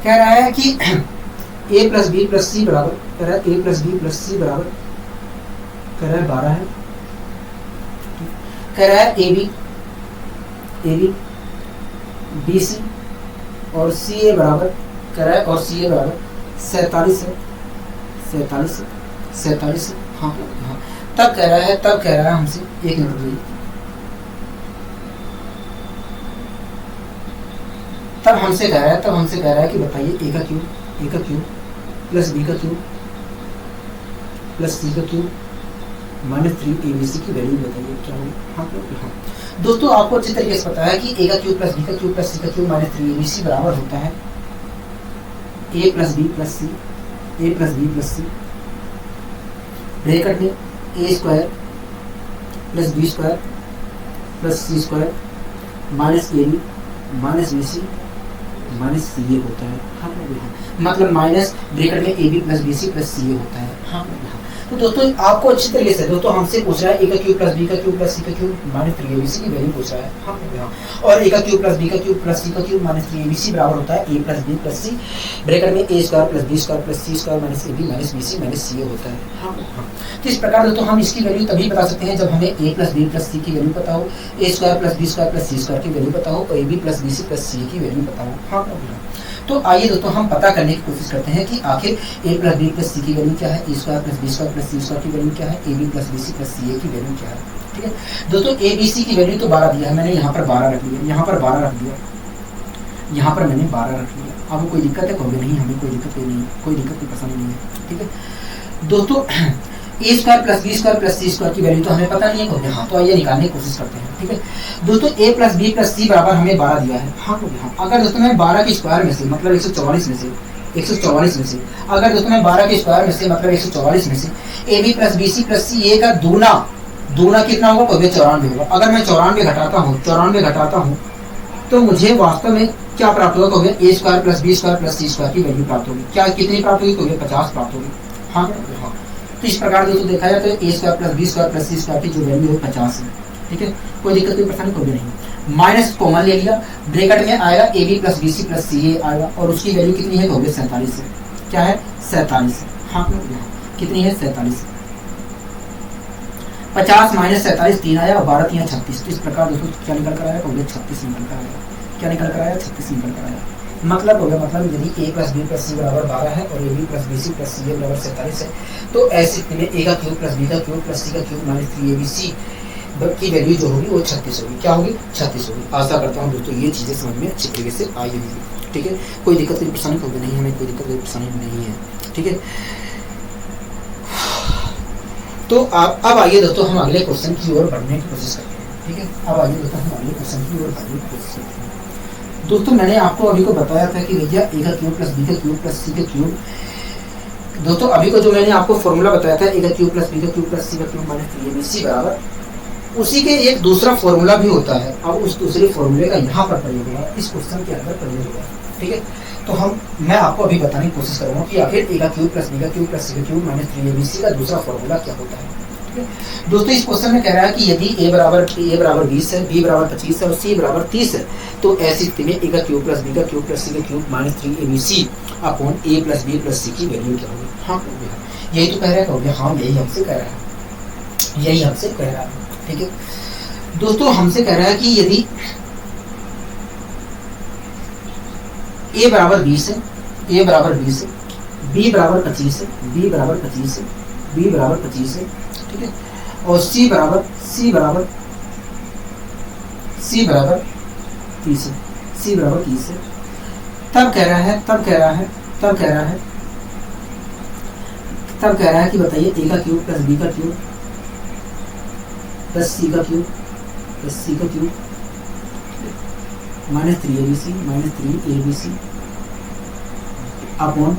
कह रहा है कि ए प्लस बी प्लस सी बराबर कह रहा है ए प्लस बी प्लस सी बराबर कह रहा है 12 है, कह रहा है ए बी बी सी और सी ए बराबर कह रहा है और सी ए बराबर 47 है, हाँ तब कह रहा है हमसे एक मिनट रुकिए, तब हमसे कह रहा है कि बताइए ए का क्यूब प्लस बी का क्यूब प्लस सी का क्यूब माइनस 3abc की वैल्यू बताइए क्या होगी। हाँ दोस्तों आपको अच्छी तरीके से पता है कि ए का क्यूब प्लस बी का क्यूब प्लस सी का क्यूब माइनस 3abc बराबर होता है A plus B plus C bracket में ए square plus B square plus C square minus A B minus B C minus सी ए होता है। हाँ मतलब माइनस ब्रैकेट में A B plus B C plus सी ए होता है। हाँ तो दोस्तों आपको अच्छी तरीके से दोस्तों हमसे पूछ रहा है ए का क्यूब प्लस बी का क्यूब प्लस सी का क्यूब माइनस 3abc की वैल्यू पूछ रहा है। हाँ और ए का क्यूब प्लस बी का क्यूब प्लस सी का क्यूब माइनस 3abc बराबर होता है A plus B plus C bracket में ए square plus B square plus C square minus A B minus B C minus सी ए होता है। हाँ तो इस प्रकार दोस्तों हम इसकी वैल्यू तभी बता सकते हैं जब हमें A plus B plus C की वैल्यू पता हो, A square plus B square plus C square की वैल्यू पता हो और A B plus B C plus C की वैल्यू पता हो। हाँ तो आइए दोस्तों हम पता करने की कोशिश करते हैं कि आखिर A plus B plus C की वैल्यू क्या है, A square plus B square plus C square की वैल्यू क्या है, A B plus B C plus C A की वैल्यू क्या है। ठीक है दोस्तों ए बी सी की वैल्यू तो 12 दिया है, मैंने यहाँ पर 12 रख लिया, यहाँ पर 12 रख दिया, यहाँ पर मैंने 12 रख लिया। आपको कोई दिक्कत है? कहोगे नहीं हमें कोई दिक्कत नहीं है, कोई दिक्कत कोई पसंद नहीं है। ठीक है दोस्तों A square plus B square plus C square की वैल्यू तो हमें पता नहीं है कहोगे। हाँ तो आइए निकालने की कोशिश करते हैं। ठीक है दोस्तों ए प्लस बी प्लस सी बराबर हमें 12 दिया है। हाँ तो हाँ अगर दोस्तों मैं 12 के स्क्वायर में से मतलब 144 में से 144 में से अगर दोस्तों मैं 12 के स्क्वायर में से मतलब 144 में से A B plus B C plus C A का दूना कितना होगा? कहोगे 94 होगा। अगर मैं 94 घटाता हूँ तो मुझे वास्तव में क्या प्राप्त होगा? कहोगे A square plus B square plus C square की वैल्यू प्राप्त होगी। क्या कितनी प्राप्त होगी? कहोगे 50 प्राप्त होगी। हाँ हाँ तो इस प्रकार दोस्तों देखा जाए तो A square plus B square plus C square की जो वैल्यू है 50 है। ठीक है कोई दिक्कत कोई परेशानी कोई नहीं। माइनस कॉमन ले लिया, ब्रैकेट में आएगा A B plus B C plus C A आएगा और उसकी वैल्यू कितनी है? कहोगे 47 है। क्या है? 47 है। हाँ कितनी है? 47। 50 माइनस 47 3 आया और 12 3 36। तो इस प्रकार दोस्तों क्या निकल कर आया? कहोगे 36 निकल कर आया। क्या निकल कर आया? 36 निकल कर आया। मतलब हो गया मतलब यदि ए प्लस बी प्लस सी बराबर 12 है और A B plus B C plus सी ए बराबर 47 है तो ऐसी स्थिति में ए का क्यूब प्लस बी का क्यूब प्लस सी का क्यूब माइनस 3abc की वैल्यू जो होगी वो 36 होगी। क्या होगी? 36 होगी। आशा करता हूँ दोस्तों ये चीज़ें समझ में अच्छी तरीके से आई होगी। ठीक है कोई दिक्कत कोई परेशानी होगी नहीं, हमें कोई दिक्कत कोई परेशानी नहीं है। ठीक है तो अब आइए दोस्तों हम अगले क्वेश्चन की ओर बढ़ने की कोशिश करते हैं। ठीक है अब आइए दोस्तों हम अगले क्वेश्चन की ओर बढ़ने की कोशिश करते हैं। दोस्तों मैंने आपको अभी को बताया था कि भैया ए का क्यूब प्लस बी का क्यूब प्लस सी का क्यूब। दोस्तों अभी को जो मैंने आपको फॉर्मूला बताया था ए का क्यूब प्लस बी का क्यूब प्लस सी का क्यूब माइनस 3abc बराबर, उसी के एक दूसरा फॉर्मूला भी होता है। अब उस दूसरे फॉर्मूले का यहाँ पर प्रयोग होगा, इस क्वेश्चन के अंदर प्रयोग होगा। ठीक है तो मैं आपको अभी बताने की कोशिश करूँगा कि आखिर ए का क्यूब प्लस बी का क्यूब प्लस सी का क्यूब माइनस 3abc का दूसरा फॉर्मूला क्या होता है। दोस्तों इस क्वेश्चन में कह रहा है कि यदि a बराबर 20 है, b बराबर 25 है और c बराबर 30 है तो ऐसी स्थिति में a का क्यूब प्लस b का क्यूब प्लस c का cube minus 3abc upon a plus b plus c की वैल्यू क्या होगी। हाँ यही तो कह रहा है। कहोगे हाँ यही हमसे कह रहा है। ठीक है दोस्तों हमसे कह रहा है कि यदि a बराबर 20 है, a बराबर 20 है, b बराबर 25 है, b बराबर 25 है, b बराबर 25 है। ठीक है और c बराबर 30 है, c बराबर 30 है। तब कह रहा है कि बताइए ए का क्यूब प्लस बी का क्यूब प्लस सी का क्यूब माइनस 3abc अपॉन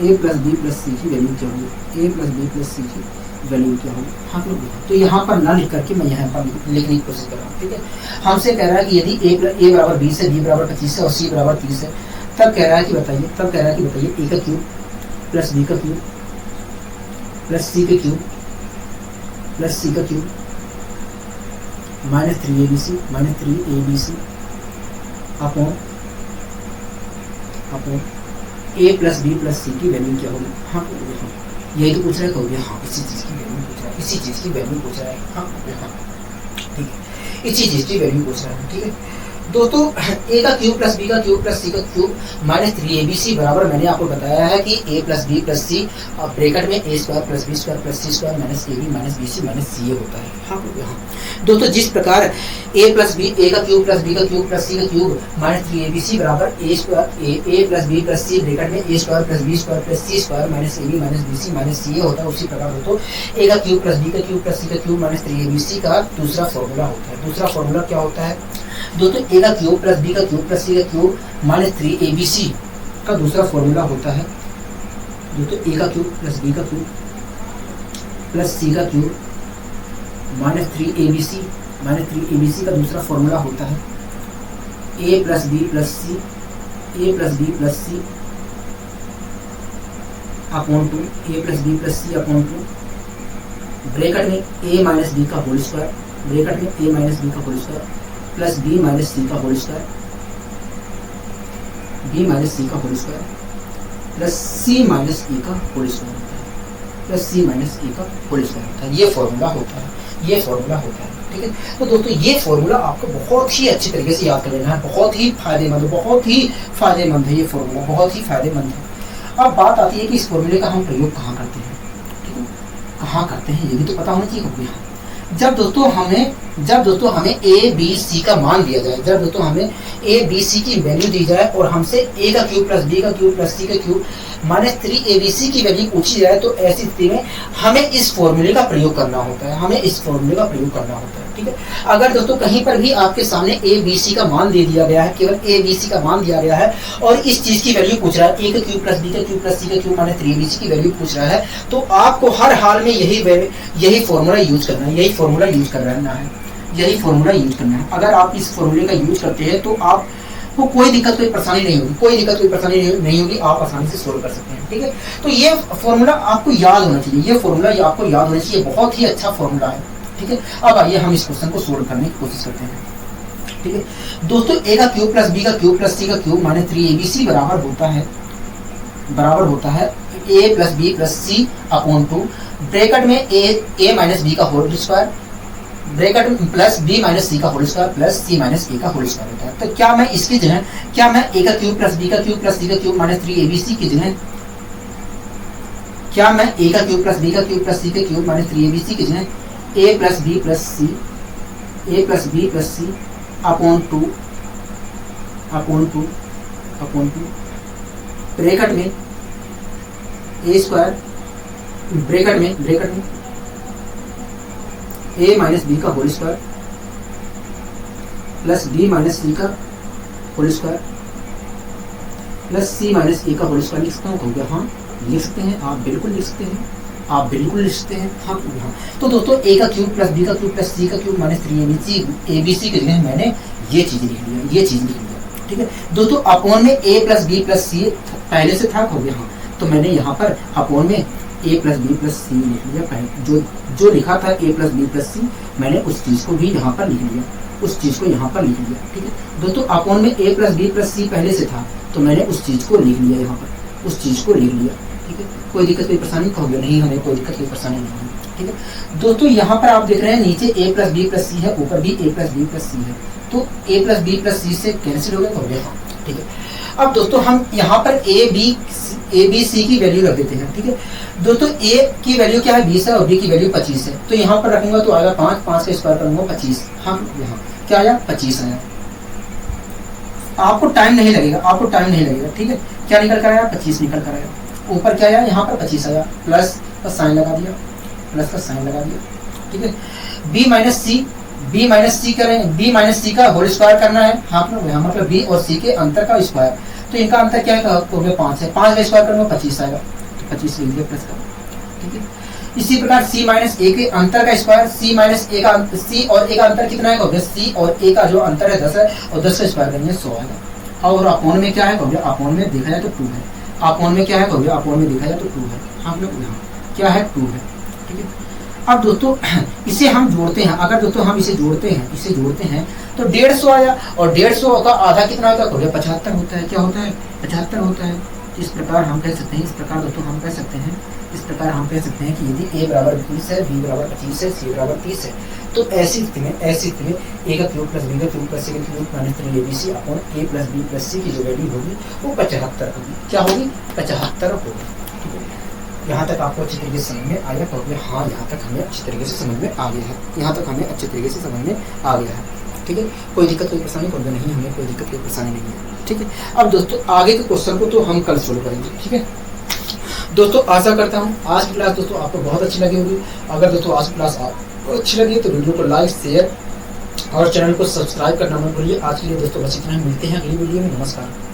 ए प्लस बी प्लस सी की वैल्यू क्या होगी। ए प्लस बी प्लस सी की वैल्यू क्या होगी। हाँ तो यहाँ पर ना लिख करके मैं यहाँ पर लिखने की कोशिश कर रहा हूँ। ठीक है हमसे कह रहा है कि यदि ए बराबर 20 है, बी बराबर 25 है और सी बराबर 30 है तब कह रहा है कि बताइए ए का क्यूब प्लस बी का क्यूब प्लस सी का क्यूब माइनस 3abc अपॉन ए प्लस बी प्लस सी की वैल्यू क्या होगी। हाँ यही तो पूछ रहा है। कहोगे हाँ इसी चीज़ की वैल्यू पूछ रहा है। हाँ ठीक है इसी चीज़ की वैल्यू पूछ रहा है। ठीक है दोस्तों ए का क्यूब प्लस बी का क्यूब प्लस सी का क्यूब माइनस 3abc बराबर मैंने आपको बताया है कि a plus B plus C bracket में ए square plus B square plus C square minus A B minus B C minus सी ए होता है। हाँ दोस्तों जिस प्रकार ए का क्यूब प्लस बी का क्यूब प्लस सी का क्यूब माइनस 3abc बराबर ए प्लस बी प्लस सी ब्रैकेट में ए square plus B square plus C square minus A B minus B C minus सी ए होता है, उसी प्रकार दोस्तों ए का क्यूब प्लस बी का क्यूब प्लस सी का क्यूब माइनस 3abc का दूसरा फॉर्मूला होता है। दूसरा फॉर्मूला क्या होता है दोस्तों? ए का क्यूब प्लस बी का क्यूब प्लस सी का क्यूब माइनस 3abc का दूसरा फॉर्मूला होता है दोस्तों ए का क्यूब प्लस बी का क्यूब प्लस सी का cube minus 3abc, minus 3abc का दूसरा फॉर्मूला होता है a plus B plus c, a plus B plus c upon 2, a plus B plus c upon 2, bracket में a माइनस बी का होल स्क्वायर, ब्रैकेट में a माइनस बी का whole square plus b minus c का whole square, b minus c का whole square plus c minus e का होल स्क्वायर होता है, प्लस c माइनस e का होल स्क्वायर होता है। ये फॉर्मूला होता है, ये फॉर्मूला होता है। ठीक है, तो दोस्तों ये फॉर्मूला आपको बहुत ही अच्छी तरीके से याद कर लेना है, बहुत ही फायदेमंद, बहुत ही फायदेमंद है ये फॉर्मूला, बहुत ही फायदेमंद है। अब बात आती है कि इस फॉर्मूले का हम प्रयोग कहाँ करते हैं, ठीक है, कहाँ करते हैं ये भी तो पता होना चाहिए होगा। जब दोस्तों हमें a b c का मान दिया जाए, जब दोस्तों हमें a b c की वैल्यू दी जाए और हमसे a का क्यूब प्लस b का क्यूब प्लस c का क्यूब माइनस 3abc की वैल्यू पूछी जाए, तो ऐसी स्थिति में हमें इस फॉर्मूले का प्रयोग करना होता है, हमें इस फॉर्मूले का प्रयोग करना होता है। ठीक है, अगर दोस्तों कहीं पर भी आपके सामने a b c का मान दे दिया गया है, केवल a b c का मान दिया गया है और इस चीज की वैल्यू पूछ रहा है, a का क्यूब प्लस b का क्यूब प्लस c का क्यूब माइनस 3abc की वैल्यू पूछ रहा है, तो आपको हर हाल में यही फॉर्मूला यूज करना है, यही फॉर्मूला यूज करना है, यही फॉर्मूला यूज करना है। अगर आप इस फॉर्मूले का यूज करते हैं तो आपको कोई दिक्कत कोई परेशानी नहीं होगी, कोई दिक्कत कोई परेशानी नहीं होगी, आप आसानी से सोल्व कर सकते हैं। ठीक है, तो ये फॉर्मूला आपको याद होना चाहिए, ये फॉर्मूला आपको याद होना चाहिए, बहुत ही अच्छा फॉर्मूला है। ठीक है, अब आइए हम इस क्वेश्चन को सोल्व करने की कोशिश करते हैं। ठीक है दोस्तों, a का क्यूब प्लस b का क्यूब प्लस c का क्यूब माइनस 3abc बराबर होता है a plus b plus c upon 2, bracket में a माइनस b का होल स्क्वायर, ब्रैकेट में प्लस b माइनस सी का whole square plus c minus a का होल स्क्वायर होता है। तो क्या मैं इसकी जगह, क्या मैं a का क्यूब प्लस b का क्यूब प्लस c का क्यूब माइनस 3abc की जगह, क्या मैं a का क्यूब प्लस b का क्यूब प्लस c का क्यूब माइनस 3abc की जगह a plus b plus c upon 2 bracket में a स्क्वायर, ब्रैकेट में a माइनस बी का whole square plus b minus c का whole square plus c minus a का होल स्क्वायर लिख सकता हूँ। हाँ लिख सकते हैं, आप बिल्कुल लिख सकते हैं, आप बिल्कुल लिख सकते हैं। हाँ तो दोस्तों a का क्यूब प्लस b का क्यूब प्लस c का क्यूब माइनस 3abc के जगह मैंने ये चीज लिख लिया, ठीक है दोस्तों। अपॉन में a plus b plus c पहले से था, हो गया। हाँ तो मैंने यहाँ पर अपॉन में a प्लस बी प्लस सी लिख लिया, पहले जो लिखा था a प्लस बी प्लस सी, मैंने उस चीज को भी यहाँ पर लिख लिया, उस चीज को यहाँ पर लिख लिया। ठीक है दोस्तों, अपॉन में a प्लस बी प्लस सी पहले से था, तो मैंने उस चीज को लिख लिया, यहाँ पर उस चीज को लिख लिया। ठीक है, कोई दिक्कत कोई परेशानी कहोगे नहीं, हमें कोई दिक्कत कोई परेशानी नहीं है। ठीक है दोस्तों, यहाँ पर आप देख रहे हैं नीचे a प्लस बी प्लस सी है, ऊपर भी a प्लस बी प्लस सी है, तो a प्लस बी प्लस सी से कैंसिल हो गया, हो गया। हाँ ठीक है, अब दोस्तों हम यहाँ पर ए बी सी की वैल्यू रख देते हैं। ठीक है दोस्तों, a की वैल्यू क्या है 20 है और b की वैल्यू 25 है, तो यहाँ पर रखूंगा तो आएगा 5, 5 का स्क्वायर करूंगा 25। हम यहाँ क्या आया 25 आया, आपको टाइम नहीं लगेगा, आपको टाइम नहीं लगेगा। ठीक है, क्या निकल कर आया 25 निकल कर आया, ऊपर क्या आया यहाँ पर 25 आया, प्लस का साइन लगा दिया, प्लस का साइन लगा दिया। ठीक है, b माइनस सी करें, b माइनस सी का होल स्क्वायर करना है। हाँ यहाँ मतलब b और c के अंतर का स्क्वायर, तो इनका अंतर क्या है, हो गया 5 है, 5 का स्क्वायर करूंगा 25 आएगा, तो 25 लिख दिया प्लस का। ठीक है, इसी प्रकार c माइनस a के अंतर का स्क्वायर, c माइनस a का c और a का अंतर कितना है, हो गया c और a का जो अंतर है 10 है, और 10 का स्क्वायर करेंगे 100 आएगा। और अपॉन में क्या है, हो गया अपॉन में देखा जाए तो 2 है, अपॉन में क्या है, हो गया अपॉन में देखा जाए तो 2 है। हाँ लोग यहाँ क्या है 2 है। ठीक है, अब दोस्तों इसे हम जोड़ते हैं, अगर दोस्तों हम इसे जोड़ते हैं तो 150 आया, और 150 का आधा कितना होता है, 75 होता है। क्या होता है 75 होता है। इस प्रकार हम कह सकते हैं, इस प्रकार दोस्तों हम कह सकते हैं कि यदि a बराबर 20 है, b बराबर 25 है, c बराबर 30 है, तो ऐसी स्थिति में a का क्यूब प्लस b का क्यूब प्लस c का cube minus 3abc upon a plus b plus c की जो वैल्यू होगी वो 75 होगी। क्या होगी 75 होगी। ठीक है, यहाँ तक आपको अच्छी तरीके से समझ में आया होगा। हाँ यहाँ तक हमें अच्छी तरीके से समझ में आ गया है, यहाँ तक हमें अच्छे तरीके से समझ में आ गया है। ठीक है, कोई दिक्कत कोई परेशानी होगा नहीं, हमें कोई दिक्कत कोई परेशानी नहीं है। ठीक है, अब दोस्तों आगे के क्वेश्चन को तो हम कल सोल्व करेंगे। ठीक है दोस्तों, आशा करता हूँ आज की क्लास दोस्तों आपको बहुत अच्छी लगी होगी। अगर दोस्तों आज की क्लास आपको अच्छी लगी तो वीडियो को लाइक शेयर और चैनल को सब्सक्राइब करना मत भूलिए। आज के लिए दोस्तों बस इतना ही, मिलते हैं अगली वीडियो में। नमस्कार।